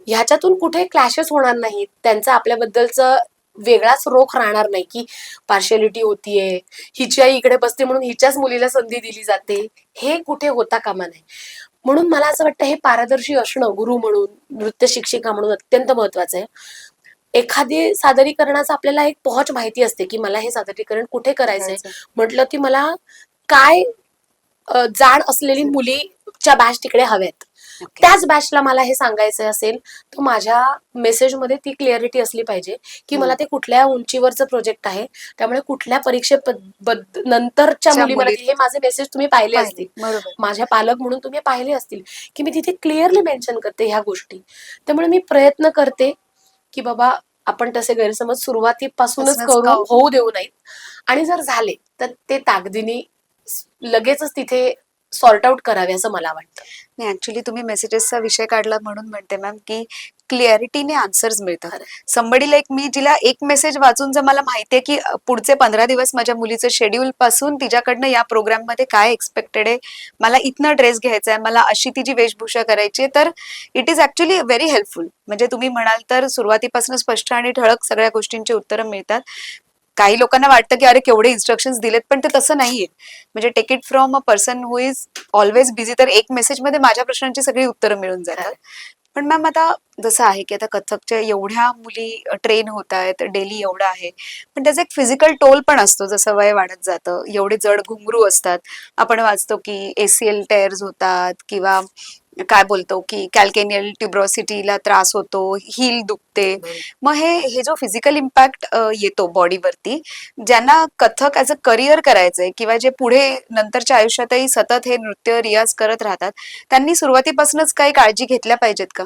ह्याच्यातून कुठे क्लॅशेस होणार नाहीत, त्यांचा आपल्याबद्दलचं वेगळाच रोख राहणार नाही की पार्शियालिटी होतीये, हिची आई इकडे बसते म्हणून हिच्याच मुलीला संधी दिली जाते, हे कुठे होता कामा नये. म्हणून मला असं वाटतं हे पारदर्शी असणं गुरु म्हणून, नृत्य शिक्षिका म्हणून अत्यंत महत्वाचं आहे. एखादी सादरीकरणाचा आपल्याला एक पहुंच माहिती असते की मला हे सादरीकरण कुठे करायचंय, म्हटलं की मला काय जाण असलेली मुलीच्या बॅच तिकडे हव्यात, त्याच बॅचला मला हे सांगायचं असेल तर माझ्या मेसेजमध्ये ती क्लिअरिटी असली पाहिजे की मला ते कुठल्या उंचीवरचं प्रोजेक्ट आहे, त्यामुळे कुठल्या नंतरच्या मुली मला हे माझे मेसेज तुम्ही पाहिले असतील, माझ्या पालक म्हणून तुम्ही पाहिले असतील की मी तिथे क्लिअरली मेन्शन करते ह्या गोष्टी. त्यामुळे मी प्रयत्न करते की बाबा आपण तसे गैरसमज सुरुवातीपासूनच करून होऊ देऊ नयेत आणि जर झाले तर ते ताकदीने लगेचच तिथे सॉर्ट आउट करावे असं मला वाटतं. नाही, ऍक्च्युली तुम्ही मेसेजेसचा विषय काढला म्हणून म्हणते मॅम की क्लिअरिटीने आन्सर्स मिळतात. समबडी लाईक मी, जिला एक मेसेज वाचून जर मला माहितीये की पुढचे 15 दिवस माझ्या मुलीचं शेड्यूल पासून तिच्याकडनं या प्रोग्राम मध्ये काय एक्सपेक्टेड आहे, मला इथनं ड्रेस घ्यायचा आहे, मला अशी तिची वेशभूषा करायची आहे, तर it is actually very helpful. म्हणजे तुम्ही म्हणाल तर सुरुवातीपासून स्पष्ट आणि ठळक सगळ्या गोष्टींची उत्तरं मिळतात. काही लोकांना वाटतं की अरे केवढे इन्स्ट्रक्शन्स दिलेत, पण ते तसं नाहीये. म्हणजे take it from a person who is always busy, तर एक मेसेजमध्ये माझ्या प्रश्नांची सगळी उत्तरं मिळून जातात. पण मॅम आता जसं आहे की आता कथकच्या एवढ्या मुली ट्रेन होत आहेत, डेली एवढं आहे, पण त्याचा एक फिजिकल टोल पण असतो. जसं वय वाढत जातं, एवढे जड घुंगरू असतात, आपण वाचतो की ACL टेअर्स होतात किंवा काय बोलतो की कॅल्केनियल ट्युब्रोसिटीला त्रास होतो, हील दुखते. मग हे जो फिजिकल इम्पॅक्ट येतो बॉडीवरती, ज्यांना कथक ऍज अ करिअर करायचंय किंवा जे पुढे नंतरच्या आयुष्यातही सतत हे नृत्य रियाज करत राहतात, त्यांनी सुरुवातीपासूनच काही काळजी घेतल्या पाहिजेत का?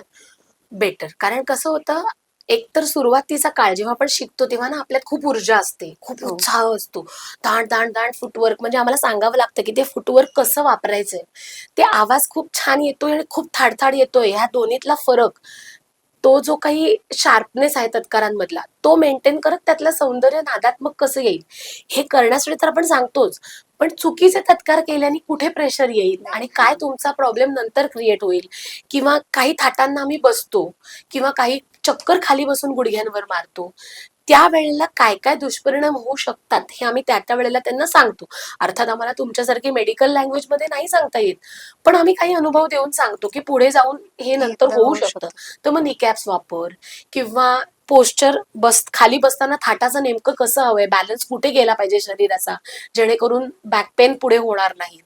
बेटर. कारण कसं होतं, एकतर सुरुवातीचा काळ जेव्हा आपण शिकतो तेव्हा ना आपल्यात खूप ऊर्जा असते, खूप उत्साह असतो, दांड दांड दांड फुटवर्क, म्हणजे आम्हाला सांगावं लागतं की ते फुटवर्क कसं वापरायचंय. ते आवाज खूप छान येतोय आणि खूप थाडथाड येतोय, ह्या दोन्हीतला फरक, तो जो काही शार्पनेस आहे तत्कारांमधला, तो मेंटेन करत त्यातलं सौंदर्य नादात्मक कसं येईल हे करण्यासाठी तर आपण सांगतोच. पण चुकीचे तत्कार केल्याने कुठे प्रेशर येईल आणि काय तुमचा प्रॉब्लेम नंतर क्रिएट होईल, किंवा काही थाटांना आम्ही बसतो किंवा काही चक्कर खाली बसून गुडघ्यांवर मारतो, त्यावेळेला काय काय दुष्परिणाम होऊ शकतात हे आम्ही त्या वेळेला त्यांना सांगतो. अर्थात आम्हाला तुमच्यासारखी मेडिकल लँग्वेज मध्ये नाही सांगता येत, पण आम्ही काही अनुभव देऊन सांगतो की पुढे जाऊन हे नंतर होऊ शकतं. तर मग निकॅप्स वापर किंवा पोस्चर, खाली बसताना थाटाचं नेमकं कसं हवंय, बॅलन्स कुठे गेला पाहिजे शरीराचा, जेणेकरून बॅक पेन पुढे होणार नाही.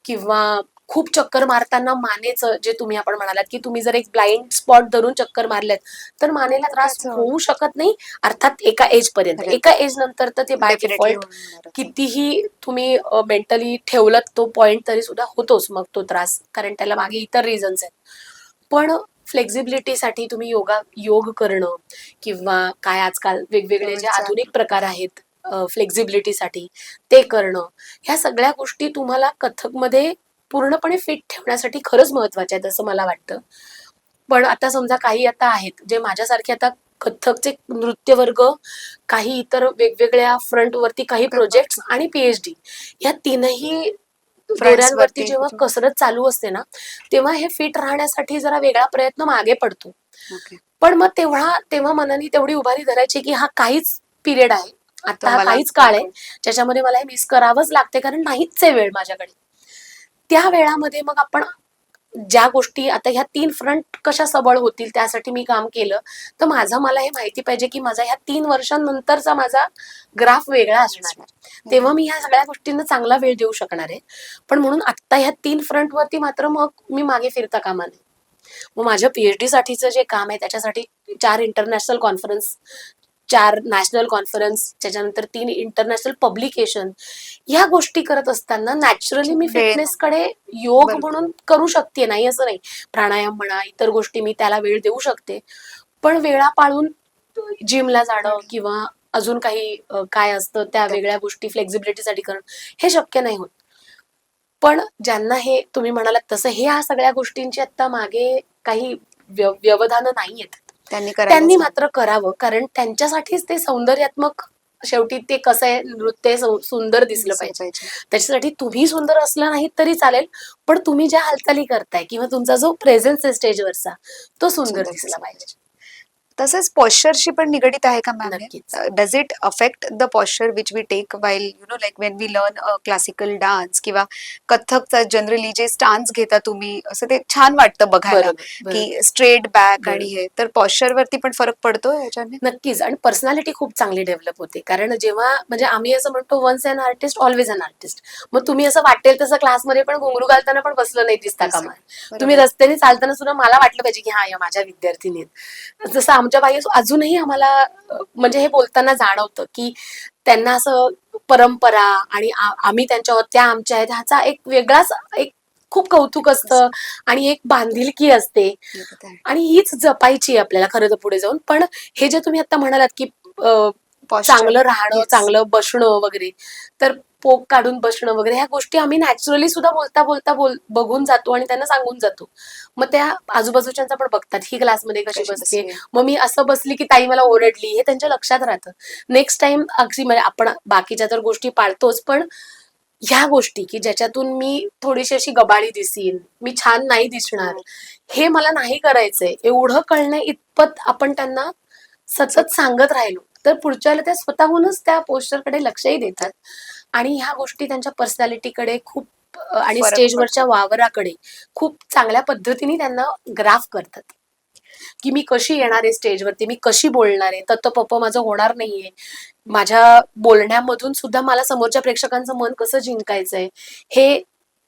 किंवा खूप चक्कर मारताना मानेचं, जे तुम्ही आपण म्हणालात की तुम्ही जर एक ब्लाइंड स्पॉट धरून चक्कर मारल्यात तर मानेला त्रास होऊ शकत नाही, अर्थात एका एज पर्यंत. एका एज नंतर तर ते बाय डिफॉल्ट कितीही तुम्ही मेंटली ठेवलं तो पॉइंट तरी सुद्धा होतोच मग तो त्रास, कारण त्याला मागे इतर रिझन्स आहेत. पण फ्लेक्झिबिलिटीसाठी तुम्ही योग करणं किंवा काय आजकाल वेगवेगळे जे आधुनिक प्रकार आहेत फ्लेक्झिबिलिटीसाठी ते करणं, ह्या सगळ्या गोष्टी तुम्हाला कथकमध्ये पूर्णपणे फिट ठेवण्यासाठी खरंच महत्वाच्या आहेत असं मला वाटतं. पण आता समजा काही आता आहेत जे माझ्यासारखे आता कथकचे नृत्य वर्ग, काही इतर वेगवेगळ्या फ्रंटवरती काही प्रोजेक्ट्स आणि PhD, या तीनही दोऱ्यांवरती जेव्हा कसरत चालू असते ना, तेव्हा हे फिट राहण्यासाठी जरा वेगळा प्रयत्न मागे पडतो. ओके. पण मग तेव्हा मनाने तेवढी उभारी धरायची की हा काहीच पिरियड आहे, आता हा मला काहीच काळ आहे ज्याच्यामध्ये मला हे मिस करावंच लागते, कारण नाहीच आहे वेळ माझ्याकडे. त्या वेळामध्ये मग आपण ज्या गोष्टी आता ह्या 3 फ्रंट कशा सबळ होतील त्यासाठी मी काम केलं. तर मला हे माहिती पाहिजे की माझा ह्या 3 वर्षांनंतरचा माझा ग्राफ वेगळा असणार आहे. तेव्हा मी ह्या सगळ्या गोष्टींना चांगला वेळ देऊ शकणार आहे. पण म्हणून आत्ता ह्या 3 फ्रंटवरती मात्र मग मी मागे फिरता कामा नये. मग माझ्या पीएचडी साठीचं जे काम आहे त्याच्यासाठी 4 इंटरनॅशनल कॉन्फरन्स, 4 नॅशनल कॉन्फरन्स, त्याच्यानंतर 3 इंटरनॅशनल पब्लिकेशन, ह्या गोष्टी करत असताना नॅचरली मी फिटनेसकडे योग म्हणून करू शकते, नाही असं नाही. प्राणायाम म्हणा, इतर गोष्टी मी त्याला वेळ देऊ शकते. पण वेळा पाळून जिमला जाणं किंवा अजून काही काय असतं त्या वेगळ्या गोष्टी फ्लेक्झिबिलिटीसाठी करणं हे शक्य नाही होत. पण ज्यांना हे तुम्ही म्हणालात तसं ह्या सगळ्या गोष्टींची आता मागे काही व्यवधानं नाहीयेत, त्यांनी मात्र करावं, कारण त्यांच्यासाठीच ते सौंदर्यात्मक, शेवटी ते कसं आहे, नृत्य सुंदर दिसलं पाहिजे. त्याच्यासाठी तुम्ही सुंदर असला नाही तरी चालेल, पण तुम्ही ज्या हालचाली करताय किंवा तुमचा जो प्रेझेन्स आहे स्टेजवरचा तो सुंदर दिसला पाहिजे. तसंच पॉश्चरशी पण निगडित आहे का मॅम? नक्कीच. Does it affect the posture which we take while like when we learn classical dance किंवा कथकचा जनरली जे स्टान्स घेता तुम्ही, असं ते छान वाटतं बघायला की स्ट्रेट बॅक आणि हे, तर पॉश्चर वरती पण फरक पडतो याच्याने? नक्कीच. आणि पर्सनॅलिटी खूप चांगली डेव्हलप होते, कारण जेव्हा म्हणजे आम्ही असं म्हणतो once an artist always an artist. मग तुम्ही असं वाटेल तसं क्लासमध्ये पण घुंगरू घालताना पण बसलं नाही दिसता कामा नये. तुम्ही रस्त्याने चालताना सुद्धा मला वाटलं पाहिजे की हा या माझ्या विद्यार्थिनी आहेत. जसं आमच्या बाई अजूनही आम्हाला म्हणजे हे बोलताना जाणवतं की त्यांना असं परंपरा आणि आम्ही त्यांच्यावर, त्या आमच्या आहेत, ह्याचा एक वेगळाच एक खूप कौतुक असतं आणि एक बांधिलकी असते आणि हीच जपायची आपल्याला खरं तर पुढे जाऊन. पण हे जे तुम्ही आता म्हणालात की चांगलं राहणं, चांगलं बसणं वगैरे, तर पोक काढून बसणं वगैरे, ह्या गोष्टी आम्ही नॅचरली सुद्धा बोलता बोलता बघून जातो आणि त्यांना सांगून जातो. मग त्या आजूबाजूच्यांचा पण बघतात, ही क्लासमध्ये कशी बसते, मग मी असं बसली की ताई मला ओरडली, हे त्यांच्या लक्षात राहतं. नेक्स्ट टाइम अगदी म्हणजे आपण बाकीच्या तर गोष्टी पाळतोच, पण ह्या गोष्टी की ज्याच्यातून मी थोडीशी अशी गबाळी दिसीन, मी छान नाही दिसणार, हे मला नाही करायचंय, एवढं कळण्या इतपत आपण त्यांना सतत सांगत राहिलो तर पुढच्याला त्या स्वतःहूनच त्या पोस्चरकडे लक्षही देतात आणि ह्या गोष्टी त्यांच्या पर्सनॅलिटीकडे खूप आणि स्टेजवरच्या वावराकडे खूप चांगल्या पद्धतीने त्यांना ग्राफ करतात की मी कशी येणार आहे स्टेजवरती, मी कशी बोलणार आहे, तत्पप माझं होणार नाहीये, माझ्या बोलण्यामधून सुद्धा मला समोरच्या प्रेक्षकांचं मन कसं जिंकायचंय हे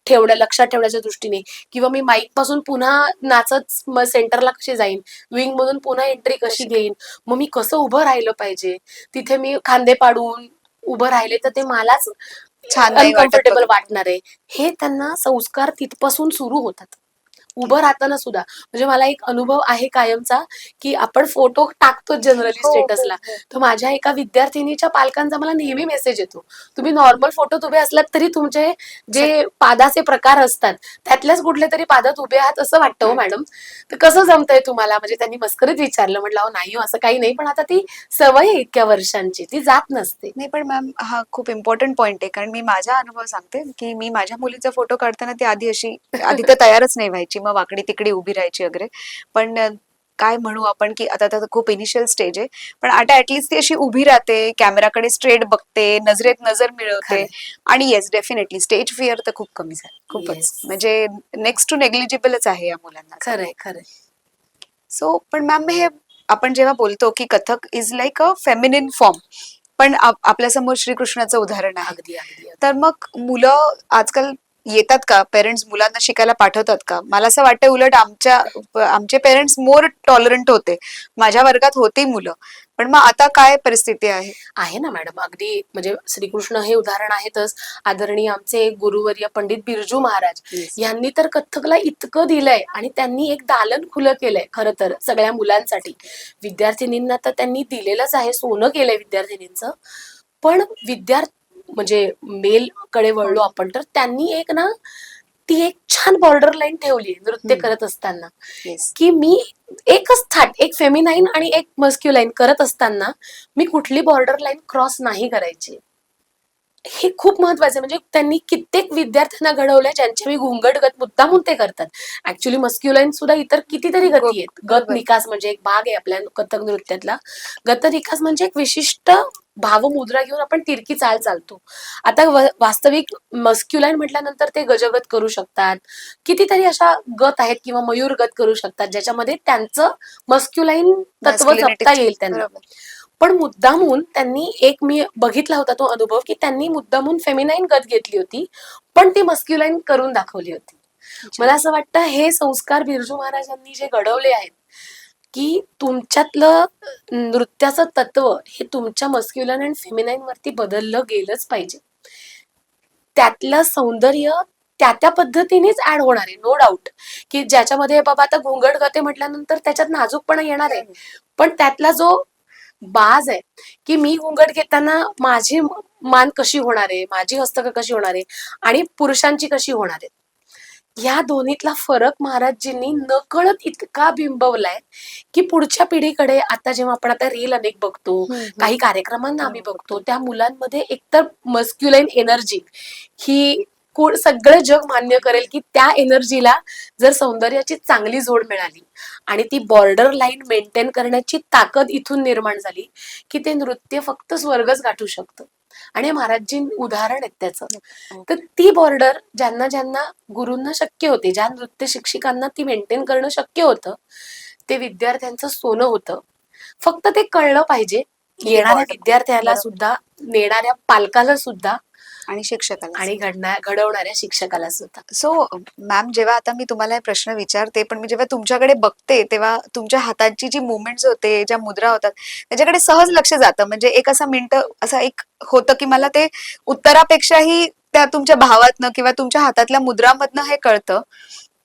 लक्षात ठेवण्याच्या दृष्टीने, किंवा मी माईक पासून पुन्हा नाचत सेंटरला कशी जाईन, विंग मधून पुन्हा एंट्री कशी घेईन, मग मी कसं उभं राहिलं पाहिजे, तिथे मी खांदे पाडून उभं राहिले तर ते मलाच छान अनकम्फर्टेबल वाटणार आहे, हे त्यांना संस्कार तिथपासून सुरू होतात. उभं राहताना सुद्धा म्हणजे मला एक अनुभव आहे कायमचा की आपण फोटो टाकतो जनरली स्टेटसला, तर माझ्या एका विद्यार्थिनीच्या पालकांचा मला नेहमी मेसेज येतो, तुम्ही नॉर्मल फोटोत उभे असलात तरी तुमचे जे पादाचे प्रकार असतात त्यातल्याच कुठले तरी पादात उभे आहात असं वाटतं हो मॅडम, तर कसं जमतंय तुम्हाला? म्हणजे त्यांनी मस्करीत विचारलं. म्हटलं अहो नाही, असं काही नाही, पण आता ती सवय आहे इतक्या वर्षांची, ती जात नसते. नाही पण मॅम, हा खूप इम्पॉर्टंट पॉइंट आहे, कारण मी माझा अनुभव सांगते की मी माझ्या मुलीचा फोटो काढताना ती आधी तर तयारच नाही व्हायची, मग वाकडी तिकडी उभी राहायची वगैरे. पण काय म्हणू आपण की आता तर खूप इनिशियल स्टेज आहे, पण आता ऍटलीस्ट ती अशी उभी राहते, कॅमेराकडे स्ट्रेट बघते, नजरेत नजर मिळवते, आणि येस डेफिनेटली स्टेज फिअर तर खूप कमी झालं, खूपच म्हणजे नेक्स्ट टू नेग्लिजिबलच आहे या मुलांना. खरंय खरंय. सो पण मॅम, हे आपण जेव्हा बोलतो की Kathak is like a feminine form, पण आपल्या समोर श्रीकृष्णाचं उदाहरण आहे, अगदी अगदी. तर मग मुलं आजकाल येतात का, पेरेंट्स मुलांना शिकायला पाठवतात का? मला असं वाटतं उलट आमचे पेरेंट्स मोर टॉलरंट होते, माझ्या वर्गात होती मुलं, पण मग आता काय परिस्थिती आहे ना मॅडम, अगदी म्हणजे श्रीकृष्ण हे उदाहरण आहेतच. आदरणीय आमचे गुरुवर्य पंडित बिरजू महाराज यांनी तर कथ्थकला इतकं दिलंय आणि त्यांनी एक दालन खुलं केलंय खरं तर सगळ्या मुलांसाठी. विद्यार्थिनींना तर त्यांनी दिलेलंच आहे, सोनं केलंय विद्यार्थिनींचं. पण म्हणजे मेल कडे वळलो आपण तर त्यांनी ती एक छान बॉर्डर लाईन ठेवली नृत्य करत असताना, की मी एकच थाट, एक फेमिनाईन आणि एक मस्क्युलाईन करत असताना मी कुठली बॉर्डर लाईन क्रॉस नाही करायची. हे खूप महत्वाचं आहे. म्हणजे त्यांनी कित्येक विद्यार्थ्यांना घडवलंय ज्यांचे मी घुंगट गत मुद्दामून ते करतात. ऍक्च्युली मस्क्युलाईन सुद्धा इतर कितीतरी गती आहेत. गत बरोबर. निकास म्हणजे एक भाग आहे आपल्या कथक नृत्यातला. गत निकास म्हणजे एक विशिष्ट भावमुद्रा घेऊन आपण तिरकी चाल चालतो. आता वास्तविक मस्क्युलाईन म्हटल्यानंतर ते गजगत करू शकतात. कितीतरी अशा गत आहेत किंवा मयूर गत करू शकतात ज्याच्यामध्ये त्यांचं मस्क्युलाईन तत्व जपता मॅस्क्युलिनिटी येईल त्यांना. बरोबर. पण मुद्दामून त्यांनी एक मी बघितला होता तो अनुभव की त्यांनी मुद्दामून फेमिनाईन गत घेतली होती पण ती मस्क्युलाईन करून दाखवली होती. अच्छा. मला असं वाटतं हे संस्कार बिरजू महाराजांनी जे घडवले आहेत की तुमच्यातलं नृत्याचं तत्व हे तुमच्या मस्क्युलाईन आणि फेमिनाईन वरती बदललं गेलंच पाहिजे. त्यातलं सौंदर्य त्या पद्धतीनेच ऍड होणार आहे, नो डाऊट. की ज्याच्यामध्ये बाबा आता घोंगड गते म्हटल्यानंतर त्याच्यात नाजूकपणा येणार आहे, पण त्यातला जो बाज आहे की मी घुंगट घेताना माझी मान कशी होणार आहे, माझी हस्तक कशी होणार आहे आणि पुरुषांची कशी होणार आहे, या दोन्हीतला फरक महाराजजींनी नकळत इतका बिंबवलाय की पुढच्या पिढीकडे आता जेव्हा आपण आता रील अनेक बघतो, काही कार्यक्रमांना आम्ही बघतो, त्या मुलांमध्ये एकतर मस्क्युलाईन एनर्जी ही सगळं जग मान्य करेल की त्या एनर्जीला जर सौंदर्याची चांगली जोड मिळाली आणि ती बॉर्डर लाईन मेंटेन करण्याची ताकद इथून निर्माण झाली की ते नृत्य फक्त स्वर्गच गाठू शकतं. आणि महाराजजी उदाहरण आहेत त्याचं. तर ती बॉर्डर ज्यांना ज्यांना गुरूंना शक्य होते, ज्या नृत्य शिक्षिकांना ती मेंटेन करणं शक्य होतं, ते विद्यार्थ्यांचं सोनं होतं. फक्त ते कळलं पाहिजे येणाऱ्या विद्यार्थ्याला सुद्धा, नेणाऱ्या पालकाला सुद्धा आणि शिक्षकाला आणि घडवणाऱ्या शिक्षकाला सुद्धा. सो मॅम, जेव्हा आता मी तुम्हाला हे प्रश्न विचारते पण मी जेव्हा तुमच्याकडे बघते तेव्हा तुमच्या हाताची जी मुवमेंट्स होते, ज्या मुद्रा होतात, त्याच्याकडे सहज लक्ष जातं. म्हणजे एक असा मिनिट असा एक होतं की मला ते उत्तरापेक्षाही त्या तुमच्या भावातनं किंवा तुमच्या हातातल्या मुद्रामधनं हे कळतं.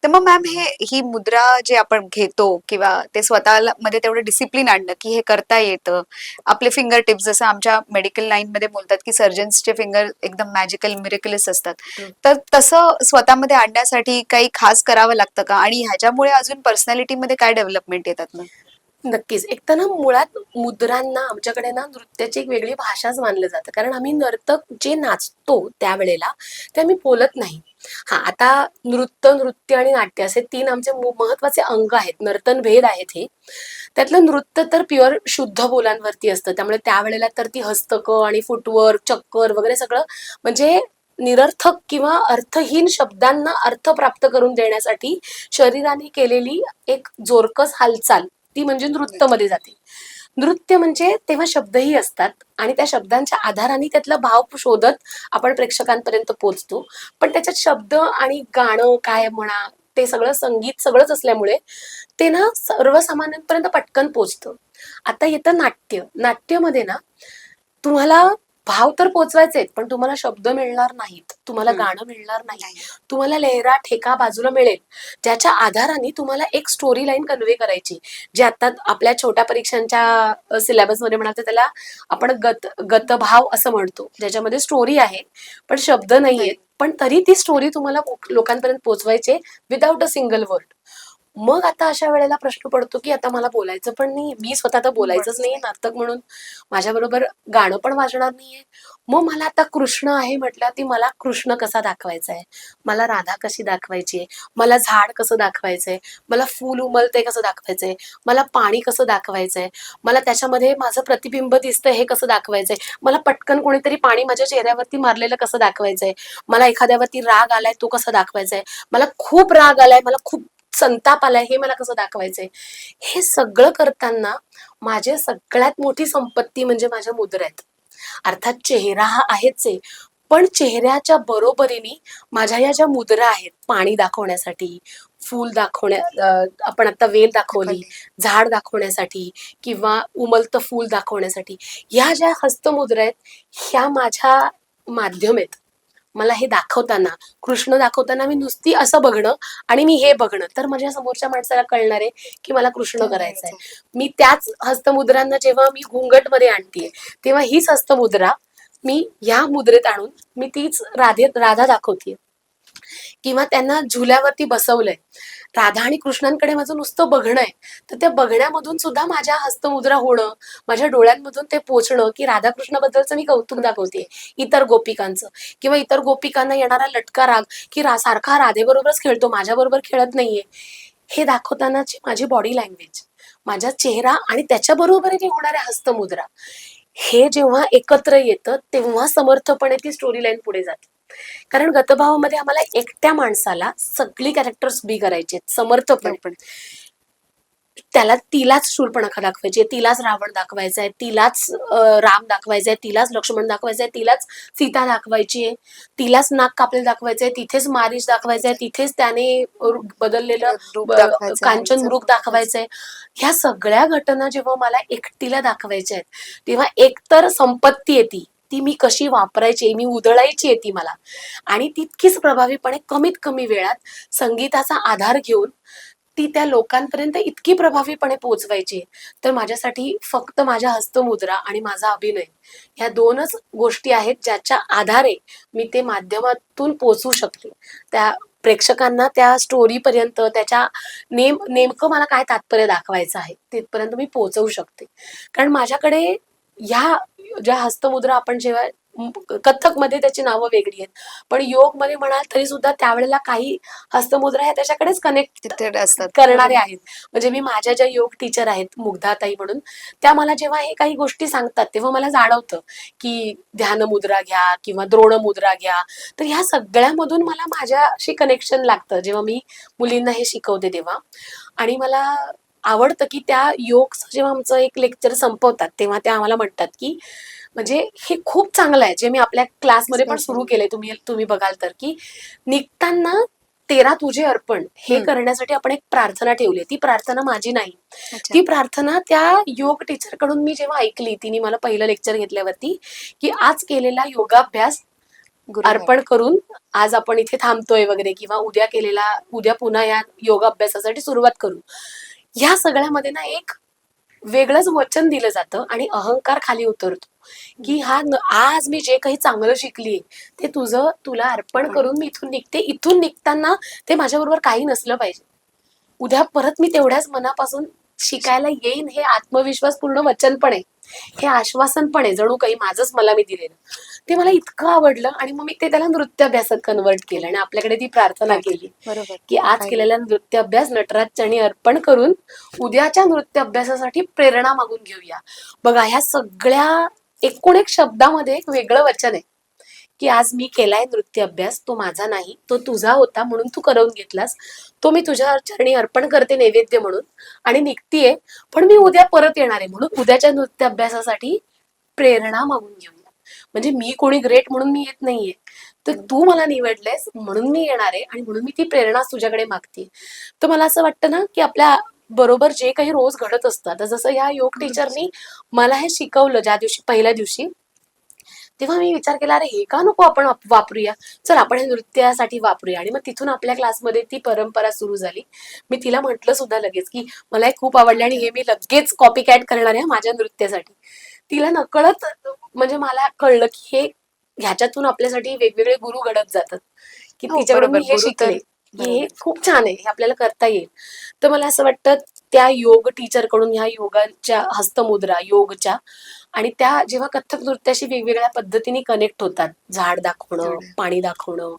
तर मग मॅम, ही मुद्रा जे आपण घेतो किंवा ते स्वतःला मध्ये तेवढं डिसिप्लिन आणणं की हे करता येतं, आपले फिंगर टिप्स जसं आमच्या मेडिकल लाईन मध्ये बोलतात की सर्जन्सचे फिंगर एकदम मॅजिकल मिरेकलस असतात, तर तसं स्वतःमध्ये आणण्यासाठी काही खास करावं लागतं का? आणि ह्याच्यामुळे अजून पर्सनॅलिटीमध्ये काय डेव्हलपमेंट येतात मग? नक्कीच. एक तर ना मुळात मुद्रांना आमच्याकडे ना नृत्याची एक वेगळी भाषाच मानलं जातं. कारण आम्ही नर्तक जे नाचतो त्यावेळेला ते आम्ही बोलत नाही. हा, आता नृत्य आणि नाट्य असे 3 आमचे महत्वाचे अंग आहेत, नर्तन भेद आहेत हे. त्यातलं नृत्य तर प्युअर शुद्ध बोलांवरती असतं, त्यामुळे त्यावेळेला तर ती हस्तकं आणि फुटवर्क, चक्कर वगैरे सगळं म्हणजे निरर्थक किंवा अर्थहीन शब्दांना अर्थ प्राप्त करून देण्यासाठी शरीराने केलेली एक जोरकस हालचाल ती म्हणजे नृत्यमध्ये जाते. नृत्य म्हणजे तेव्हा शब्दही असतात आणि त्या शब्दांच्या आधाराने त्यातला भाव शोधत आपण प्रेक्षकांपर्यंत पोहोचतो. पण त्याच्यात शब्द आणि गाणं काय म्हणा, ते सगळं संगीत सगळंच असल्यामुळे ते ना सर्वसामान्यांपर्यंत पटकन पोहोचतं. आता येतं नाट्य. नाट्यमध्ये ना तुम्हाला भाव तर पोचवायचे आहेत, पण तुम्हाला शब्द मिळणार नाहीत, तुम्हाला गाणं मिळणार नाही, तुम्हाला लहरा ठेका बाजूला मिळेल ज्याच्या आधाराने तुम्हाला एक स्टोरी लाईन कन्वे करायची, जे आता आपल्या छोट्या परीक्षांच्या सिलेबसमध्ये म्हणाल त्याला आपण गतभाव असं म्हणतो, ज्याच्यामध्ये स्टोरी आहे पण शब्द नाहीयेत, पण तरी ती स्टोरी तुम्हाला लोकांपर्यंत पोहोचवायची विदाउट अ सिंगल वर्ड. मग आता अशा वेळेला प्रश्न पडतो की आता मला बोलायचं पण नाही, मी स्वतः तर बोलायचंच नाही नाटक म्हणून, माझ्याबरोबर गाणं पण वाजणार नाहीये. मग मला आता कृष्ण आहे म्हटलं ती मला कृष्ण कसा दाखवायचा आहे, मला राधा कशी दाखवायची आहे, मला झाड कसं दाखवायचंय, मला फूल उमलते कसं दाखवायचंय, मला पाणी कसं दाखवायचंय, मला त्याच्यामध्ये माझं प्रतिबिंब दिसतंय हे कसं दाखवायचंय, मला पटकन कोणीतरी पाणी माझ्या चेहऱ्यावरती मारलेलं कसं दाखवायचंय, मला एखाद्यावरती राग आलाय तो कसा दाखवायचाय, मला खूप राग आलाय, मला खूप संताप आलाय हे मला कसं दाखवायचंय. हे सगळं करताना माझी सगळ्यात मोठी संपत्ती म्हणजे माझ्या मुद्रा आहेत. अर्थात चेहरा हा आहेच आहे, पण चेहऱ्याच्या बरोबरीने माझ्या या ज्या मुद्रा आहेत, पाणी दाखवण्यासाठी, फूल आपण आता वेल दाखवली, झाड दाखवण्यासाठी किंवा उमलतं फूल दाखवण्यासाठी, ह्या ज्या हस्तमुद्रा आहेत ह्या माझ्या माध्यम आहेत. मला हे दाखवताना, कृष्ण दाखवताना मी नुसती असं बघणं आणि मी हे बघणं, तर माझ्या समोरच्या माणसाला कळणार आहे की मला कृष्ण करायचं आहे. मी त्याच हस्तमुद्रांना जेव्हा मी घुंगटमध्ये आणते तेव्हा हीच हस्तमुद्रा मी ह्या मुद्रेत आणून मी तीच राधा दाखवते. किंवा त्यांना झुल्यावरती बसवलंय. राधा आणि कृष्णांकडे माझं नुसतं बघणं आहे, तर त्या बघण्यामधून सुद्धा माझ्या हस्तमुद्रा होणं, माझ्या डोळ्यांमधून ते पोचणं, की राधाकृष्णाबद्दलचं मी कौतुक दाखवते इतर गोपिकांचं, किंवा इतर गोपिकांना येणारा लटका राग, की सारखा राधेबरोबरच खेळतो, माझ्याबरोबर खेळत नाहीये, हे दाखवतानाची माझी बॉडी लँग्वेज, माझा चेहरा आणि त्याच्याबरोबरीने होणाऱ्या हस्तमुद्रा, हे जेव्हा एकत्र येतं तेव्हा समर्थपणे ती स्टोरी लाईन पुढे जाते. कारण गतभावामध्ये आम्हाला एकट्या माणसाला सगळी कॅरेक्टर्स उभी करायची आहेत समर्थपणे. पण त्याला तिलाच शूर्पणखा दाखवायची आहे, तिलाच रावण दाखवायचा आहे, तिलाच राम दाखवायचा आहे, तिलाच लक्ष्मण दाखवायचं आहे, तिलाच सीता दाखवायची आहे, तिलाच नाक कापलेलं दाखवायचं आहे, तिथेच मारीच दाखवायचं आहे, तिथेच त्याने बदललेलं रूप दाखवायचं आहे, कांचन रूप दाखवायचं आहे. ह्या सगळ्या घटना जेव्हा मला एकटीला दाखवायच्या आहेत तेव्हा एकतर संपत्ती आहे ती मी कशी वापरायची, मी उधळायची आहे ती मला, आणि तितकीच प्रभावीपणे कमीत कमी वेळात संगीताचा आधार घेऊन ती त्या लोकांपर्यंत इतकी प्रभावीपणे पोहोचवायची. तर माझ्यासाठी फक्त माझ्या हस्तमुद्रा आणि माझा अभिनय ह्या दोनच गोष्टी आहेत ज्याच्या आधारे मी ते माध्यमातून पोहोचू शकते त्या प्रेक्षकांना, त्या स्टोरीपर्यंत, त्याच्या नेमकं मला काय तात्पर्य दाखवायचं आहे तिथपर्यंत मी पोहोचवू शकते. कारण माझ्याकडे ह्या ज्या हस्तमुद्रा, आपण जेव्हा कथ्थकमध्ये त्याची नावं वेगळी आहेत, पण योगमध्ये म्हणाल तरी सुद्धा त्यावेळेला काही हस्तमुद्रा ह्या त्याच्याकडेच कनेक्ट तिथे असतात. करणारे आहेत. म्हणजे मी माझ्या ज्या योग टीचर आहेत मुग्धाताई म्हणून, त्या मला जेव्हा हे काही गोष्टी सांगतात तेव्हा मला जाणवतं की ध्यान मुद्रा घ्या किंवा द्रोण मुद्रा घ्या, तर ह्या सगळ्यामधून मला माझ्याशी कनेक्शन लागतं जेव्हा मी मुलींना हे शिकवते तेव्हा. आणि मला आवडतं की त्या योगचं जेव्हा आमचं एक लेक्चर संपवतात तेव्हा त्या आम्हाला म्हणतात की म्हणजे हे खूप चांगलं आहे, जे मी आपल्या क्लासमध्ये पण सुरू केलंय, तुम्ही बघाल तर, की निघताना तेरा तुझे अर्पण हे करण्यासाठी आपण एक प्रार्थना ठेवली. ती प्रार्थना माझी नाही, ती प्रार्थना त्या योग टीचरकडून मी जेव्हा ऐकली, तिने मला पहिलं लेक्चर घेतल्यावरती, की आज केलेला योगाभ्यास अर्पण करून आज आपण इथे थांबतोय वगैरे, किंवा उद्या पुन्हा या योगाभ्यासासाठी सुरुवात करू. ह्या सगळ्यामध्ये ना एक वेगळंच वचन दिलं जातं आणि अहंकार खाली उतरतो, की आज मी जे काही चांगलं शिकलीये ते तुला अर्पण करून मी इथून निघते. इथून निघताना ते माझ्याबरोबर काही नसलं पाहिजे, उद्या परत मी तेवढ्याच मनापासून शिकायला येईन, हे आत्मविश्वास पूर्ण वचन पण आहे, हे आश्वासन पण आहे, जणू काही माझंच मला मी दिलेलं. ते मला इतकं आवडलं आणि मग मी ते त्याला नृत्याभ्यासात कन्वर्ट केलं आणि आपल्याकडे ती प्रार्थना केली, बरोबर, की आज केलेला नृत्याभ्यास नटराज चरणी अर्पण करून उद्याच्या नृत्याभ्यासासाठी प्रेरणा मागून घेऊया. बघा, ह्या सगळ्या एकूण एक शब्दामध्ये एक वेगळं वचन आहे, की आज मी केलाय नृत्य अभ्यास, तो माझा नाही, तो तुझा होता म्हणून तू करवून घेतलास, तो मी तुझ्या चरणी अर्पण करते नैवेद्य म्हणून आणि निघतीये, पण मी उद्या परत येणार आहे म्हणून उद्याच्या नृत्य अभ्यासासाठी प्रेरणा मागून घेऊया. म्हणजे मी कोणी ग्रेट म्हणून मी येत नाहीये, तर तू मला निवडलेस म्हणून मी येणार आहे आणि म्हणून मी ती प्रेरणा तुझ्याकडे मागते. तर मला असं वाटतं ना, की आपल्या बरोबर जे काही रोज घडत असतं, आता जसं ह्या योग टीचरनी मला हे शिकवलं ज्या दिवशी, पहिल्या दिवशी, तेव्हा मी विचार केला, अरे हे का नको आपण वापरूया, चल आपण हे नृत्यासाठी वापरूया. आणि मग तिथून आपल्या क्लासमध्ये ती परंपरा सुरू झाली. मी तिला म्हटलं सुद्धा लगेच की मला हे खूप आवडलं आणि हे मी लगेच कॉपी कॅट करणार आहे माझ्या नृत्यासाठी. तिला नकळत म्हणजे मला कळलं की ह्याच्यातून आपल्यासाठी वेगवेगळे गुरु घडत जातात, की तिच्याकडून मी हे शिकले की हे खूप छान आहे, हे आपल्याला करता येईल. तर मला असं वाटतं त्या योग टीचरकडून ह्या योगाच्या हस्तमुद्रा योगच्या, आणि त्या जेव्हा कथ्थक नृत्याशी वेगवेगळ्या पद्धतीने कनेक्ट होतात, झाड दाखवणं, पाणी दाखवणं,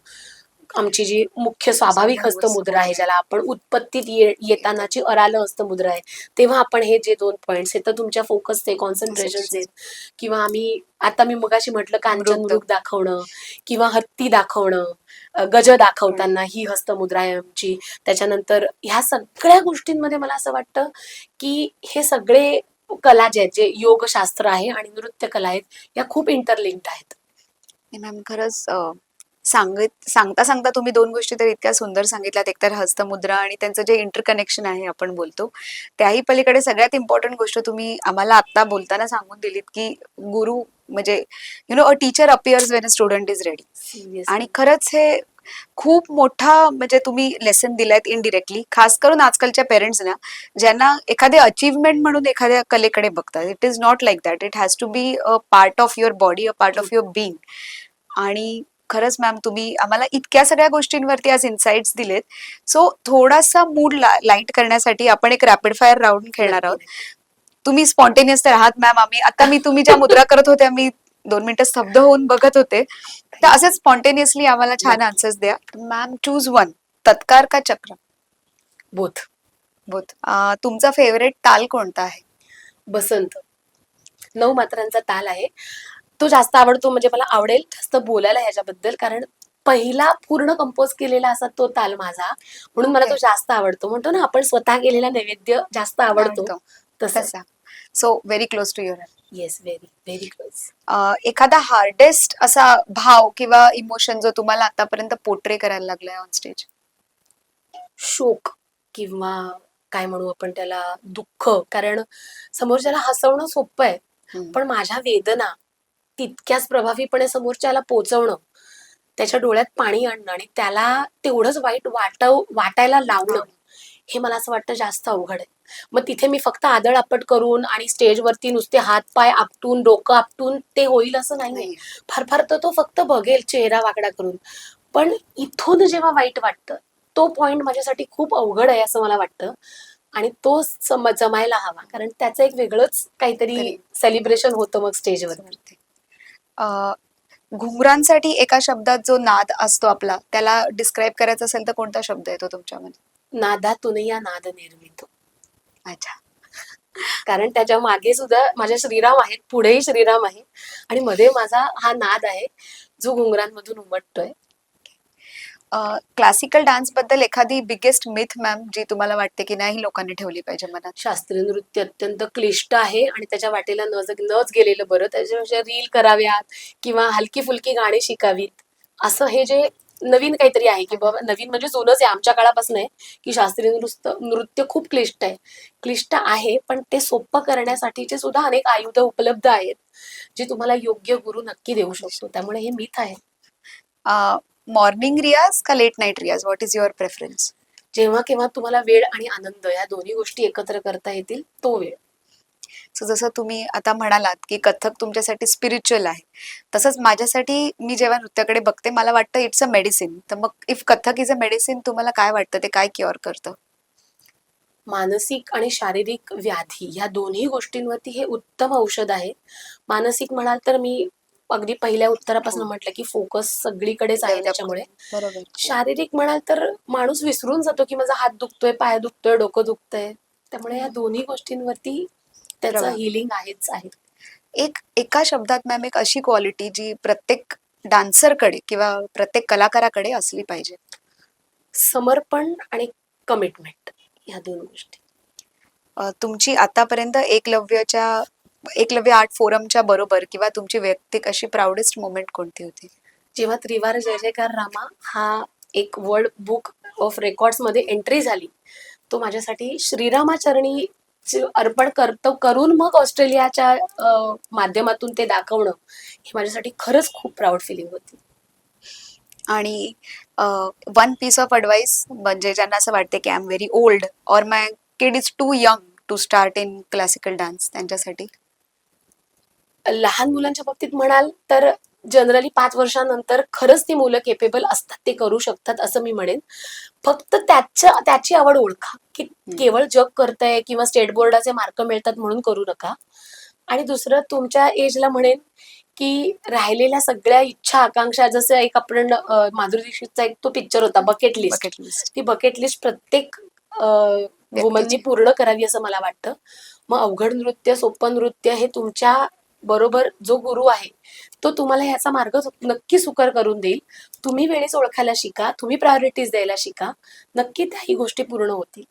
आमची जी मुख्य स्वाभाविक हस्तमुद्रा आहे ज्याला आपण उत्पत्तीत येतानाची अराल हस्तमुद्रा आहे, तेव्हा आपण हे जे 2 पॉइंट्स आहेत तर तुमच्या फोकसचे, कॉन्सन्ट्रेशनचे, किंवा आता मी मगाशी म्हटलं कांचन मृग दाखवणं किंवा हत्ती दाखवणं, गज दाखवताना ही हस्तमुद्रा आहे आमची. त्याच्यानंतर ह्या सगळ्या गोष्टींमध्ये मला असं वाटतं की हे सगळे कला जे आहेत, जे योगशास्त्र आहे आणि नृत्य कला आहेत, या खूप इंटरलिंक्ड आहेत. मॅम खरंच सांगता सांगता तुम्ही 2 गोष्टी तर इतक्या सुंदर सांगितल्यात, एकतर हस्तमुद्रा आणि त्यांचं जे इंटरकनेक्शन आहे आपण बोलतो, त्याही पलीकडे सगळ्यात इम्पॉर्टंट गोष्ट तुम्ही आम्हाला आता बोलताना सांगून दिलीत, की गुरु म्हणजे a teacher appears when a student is ready. आणि खरंच हे खूप मोठा म्हणजे तुम्ही लेसन दिलायत इनडिरेक्टली, खास करून आजकालच्या पेरेंट्सना, ज्यांना एखादे अचीवमेंट म्हणून एखाद्या कलेकडे बघतात. It is not like that, it has to be a part of your body, a part of your being. आणि खरंच मॅम, तुम्ही आम्हाला इतक्या सगळ्या गोष्टींवरती आज इन्साइट्स दिलेत. सो थोडासा मूड लाईट करण्यासाठी आपण एक रॅपिड फायर राऊंड खेळणार नक्की आहोत. नक्की. तुम्ही स्पॉन्टेनियस तर आहात मॅम. मी तुम्ही ज्या मुद्रा करत होत्या, मी 2 मिनिटं स्तब्ध होऊन बघत होते. तर असंच स्पॉन्टेनियसली आम्हाला छान नक्की. आन्सर्स द्या. Ma'am, choose one. तत्कार का चक्र? बोथ. बोथ. तुमचा फेवरेट ताल कोणता आहे? बसंत. 9 मात्रांचा ताल आहे. तो जास्त आवडतो, म्हणजे मला आवडेल जास्त बोलायला ह्याच्याबद्दल, कारण पहिला पूर्ण कंपोज केलेला असा तो ताल माझा, म्हणून मला ओके. तो जास्त आवडतो. म्हणतो ना आपण स्वतः केलेला नैवेद्य जास्त आवडतो, आवडतो तसं. तसा. So very close to your. Yes, very very close. एखादा हार्डेस्ट असा भाव किंवा इमोशन जो तुम्हाला आतापर्यंत पोर्ट्रे करायला लागलाय ऑन स्टेज? शोक किंवा काय म्हणू आपण त्याला, दुःख. कारण समोरच्याला हसवणं सोपं आहे, पण माझ्या वेदना तितक्याच प्रभावीपणे समोरच्याला पोचवणं, त्याच्या डोळ्यात पाणी आणणं आणि त्याला तेवढंच वाईट वाटायला लावणं, हे मला असं वाटतं जास्त अवघड आहे. मग तिथे मी फक्त आदळआपट करून आणि स्टेजवरती नुसते हात पाय आपटून डोकं आपटून ते होईल असं नाहीये. नाही. फार फार तर तो फक्त बघेल चेहरा वाकडा करून. पण इथून जेव्हा वाईट वाटतं, तो पॉइंट माझ्यासाठी खूप अवघड आहे असं मला वाटतं. आणि तो जमायला हवा, कारण त्याचं एक वेगळंच काहीतरी तरी सेलिब्रेशन होतं मग स्टेजवरती. अ, घुंगरांसाठी एका शब्दात जो नाद असतो आपला, त्याला डिस्क्राईब करायचा असेल तर कोणता शब्द येतो तुमच्यामध्ये? नादातून या नाद निर्मितो. अच्छा. कारण त्याच्या मागे सुद्धा माझ्या श्रीराम आहेत, पुढेही श्रीराम आहे आणि मध्ये माझा हा नाद आहे जो घुंगरांमधून उमटतोय. क्लासिकल डान्स बद्दल एखादी बिगेस्ट मिथ मॅम, जी तुम्हाला वाटते की नाही लोकांनी ठेवली पाहिजे मनात? शास्त्रीय नृत्य अत्यंत क्लिष्ट आहे आणि त्याच्या वाटेला नच गेलेलं बरं. त्याच्यापेक्षा रील कराव्यात किंवा हलकी फुलकी गाणी शिकावीत, असं हे जे नवीन काहीतरी आहे, की बाबा नवीन म्हणजे जुनंच आहे, आमच्या काळापासून आहे, की शास्त्रीय नृत्य खूप क्लिष्ट आहे. क्लिष्ट आहे, पण ते सोपं करण्यासाठीचे सुद्धा अनेक आयुध उपलब्ध आहेत, जे तुम्हाला योग्य गुरु नक्की देऊ शकतो. त्यामुळे हे मिथ आहे. मॉर्निंग रियाज का लेट नाईट रियाज? What is your preference? जेव्हा केव्हा तुम्हाला वेळ आणि आनंद या दोन्ही गोष्टी एकत्र करता येतील, तो वेळ. सो जसं तुम्ही आता म्हणालात की कथ्थक तुमच्यासाठी स्पिरिच्युअल आहे, तसंच माझ्यासाठी मी जेव्हा नृत्याकडे बघते मला वाटतं इट्स अ मेडिसिन. तर मग if Kathak is a medicine, तुम्हाला काय वाटतं ते काय क्युअर करतं? मानसिक आणि शारीरिक व्याधी ह्या दोन्ही गोष्टींवरती हे उत्तम औषध आहे. मानसिक म्हणाल तर मी अगदी पहिल्या उत्तरापासून म्हटलं की फोकस सगळीकडेच आहे डेव्हलप त्याच्यामुळे. बरोबर. शारीरिक म्हणाल तर माणूस विसरून जातो की माझा हात दुखतोय, पाय दुखतोय, डोकं दुखतंय. त्यामुळे या दोन्ही गोष्टींवरती त्याचं प्रभाव. हिलिंग आहेच आहे. एका शब्दात मॅम, एक अशी क्वालिटी जी प्रत्येक डान्सरकडे किंवा प्रत्येक कलाकाराकडे असली पाहिजे? समर्पण आणि कमिटमेंट, ह्या दोन गोष्टी. तुमची आतापर्यंत एकलव्य आर्ट फोरमच्या बरोबर किंवा तुमची वैयक्तिक अशी प्राऊडेस्ट मोमेंट कोणती होती? जेव्हा त्रिवार जय जयकार रामा हा एक वर्ल्ड बुक ऑफ रेकॉर्ड्स मध्ये एंट्री झाली, तो माझ्यासाठी श्रीरामाचरणी अर्पण करून मग ऑस्ट्रेलियाच्या माध्यमातून ते दाखवणं, हे माझ्यासाठी खरंच खूप प्राऊड फिलिंग होती. आणि वन पीस ऑफ ॲडवाइस, म्हणजे ज्यांना असं वाटते की I am very old or my kid is too young to start in classical dance, त्यांच्यासाठी? लहान मुलांच्या बाबतीत म्हणाल तर जनरली 5 वर्षानंतर खरंच ती मुलं केपेबल असतात, ते करू शकतात असं मी म्हणेन. फक्त त्याची आवड ओळखा, की केवळ जग करतंय किंवा स्टेट बोर्डाचे मार्क मिळतात म्हणून करू नका. आणि दुसरं, तुमच्या एजला म्हणेन की राहिलेल्या सगळ्या इच्छा आकांक्षा, जसं एक आपण माधुरी दीक्षितचा एक तो पिक्चर होता बकेट लिस्ट, बकेट लिस्ट. ती बकेट लिस्ट प्रत्येक वुमननी पूर्ण करावी असं मला वाटतं. मग अवघड नृत्य, सोपं नृत्य हे तुमच्या बरोबर जो गुरु आहे तो तुम्हाला ह्याचा मार्ग नक्की सुकर करून देईल. तुम्ही वेळेस ओळखायला शिका, तुम्ही प्रायोरिटीज द्यायला शिका, नक्की त्याही गोष्टी पूर्ण होतील.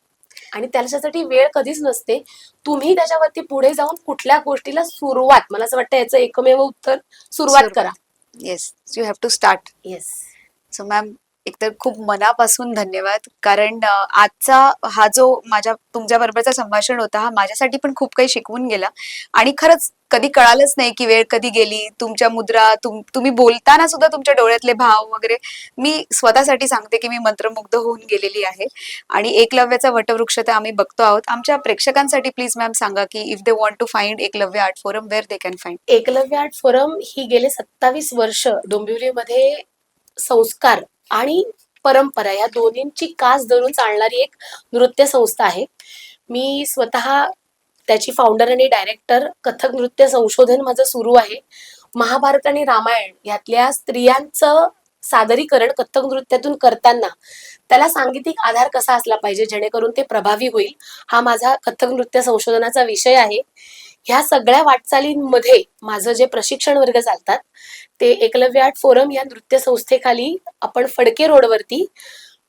आणि त्याच्यासाठी वेळ कधीच नसते. तुम्ही त्याच्यावरती पुढे जाऊन कुठल्या गोष्टीला सुरुवात, मला असं वाटतं याचं एकमेव उत्तर, सुरुवात करा. Yes, you have to start. Yes. So ma'am, एकतर खूप मनापासून धन्यवाद, कारण आजचा हा जो माझ्या तुमच्या बरोबरचा संभाषण होता, हा माझ्यासाठी पण खूप काही शिकवून गेला. आणि खरंच कधी कळालंच नाही की वेळ कधी गेली. तुमच्या मुद्रा, तुम्ही बोलताना सुद्धा तुमच्या डोळ्यातले भाव वगैरे, मी स्वतःसाठी सांगते की मी मंत्रमुग्ध होऊन गेलेली आहे. आणि एकलव्याचा वटवृक्ष तर आम्ही बघतो आहोत. आमच्या प्रेक्षकांसाठी प्लीज मॅम सांगा की if they want to find Eklavya art forum, where they can find? Eklavya art forum ही गेले 27 वर्ष डोंबिवलीमध्ये संस्कार आणि परंपरा या दोन्हींची कास धरून चालणारी एक नृत्य संस्था आहे. मी स्वतः त्याची फाउंडर आणि डायरेक्टर. कथक नृत्य संशोधन माझं सुरू आहे. महाभारत आणि रामायण यातल्या स्त्रियांचं सादरीकरण कथक नृत्यातून करताना त्याला सांगीतिक आधार कसा असला पाहिजे जेणेकरून ते प्रभावी होईल, हा माझा कथक नृत्य संशोधनाचा विषय आहे. ह्या सगळ्या वाटचालींमध्ये माझं जे प्रशिक्षण वर्ग चालतात ते एकलव्य आर्ट फोरम या नृत्य संस्थेखाली आपण फडके रोडवरती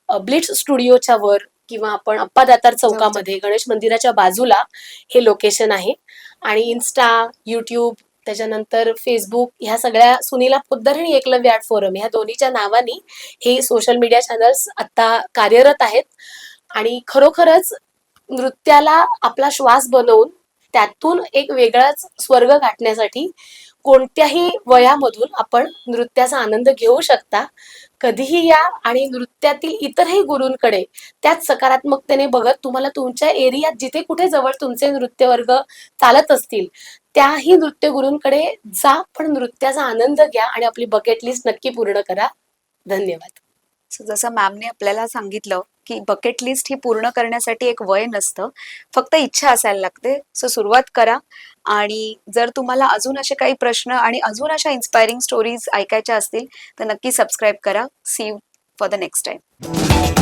ब्लिट्स स्टुडिओच्या वर किंवा आपण अप्पा दातार चौकामध्ये गणेश मंदिराच्या बाजूला हे लोकेशन आहे. आणि इन्स्टा, युट्यूब, त्याच्यानंतर फेसबुक ह्या सगळ्या सुनीला पोद्दार आणि एकलव्य आर्ट फोरम ह्या दोन्हीच्या नावाने हे सोशल मीडिया चॅनल्स आता कार्यरत आहेत. आणि खरोखरच नृत्याला आपला श्वास बनवून त्यातून एक वेगळाच स्वर्ग गाठण्यासाठी कोणत्याही वयामधून आपण नृत्याचा आनंद घेऊ शकता. कधीही या आणि नृत्यातील इतरही गुरूंकडे त्याच सकारात्मकतेने बघत तुम्हाला तुमच्या एरियात जिथे कुठे जवळ तुमचे नृत्य वर्ग चालत असतील त्याही नृत्य गुरूंकडे जा, पण नृत्याचा आनंद घ्या आणि आपली बकेट लिस्ट नक्की पूर्ण करा. धन्यवाद. जसं मॅमने आपल्याला सांगितलं की बकेट लिस्ट ही पूर्ण करण्यासाठी एक वय नसतं, फक्त इच्छा असायला लागते. सो सुरुवात करा. आणि जर तुम्हाला अजून असे काही प्रश्न आणि अजून अशा इन्स्पायरिंग स्टोरीज ऐकायच्या असतील तर नक्की सबस्क्राईब करा. See you for the next time.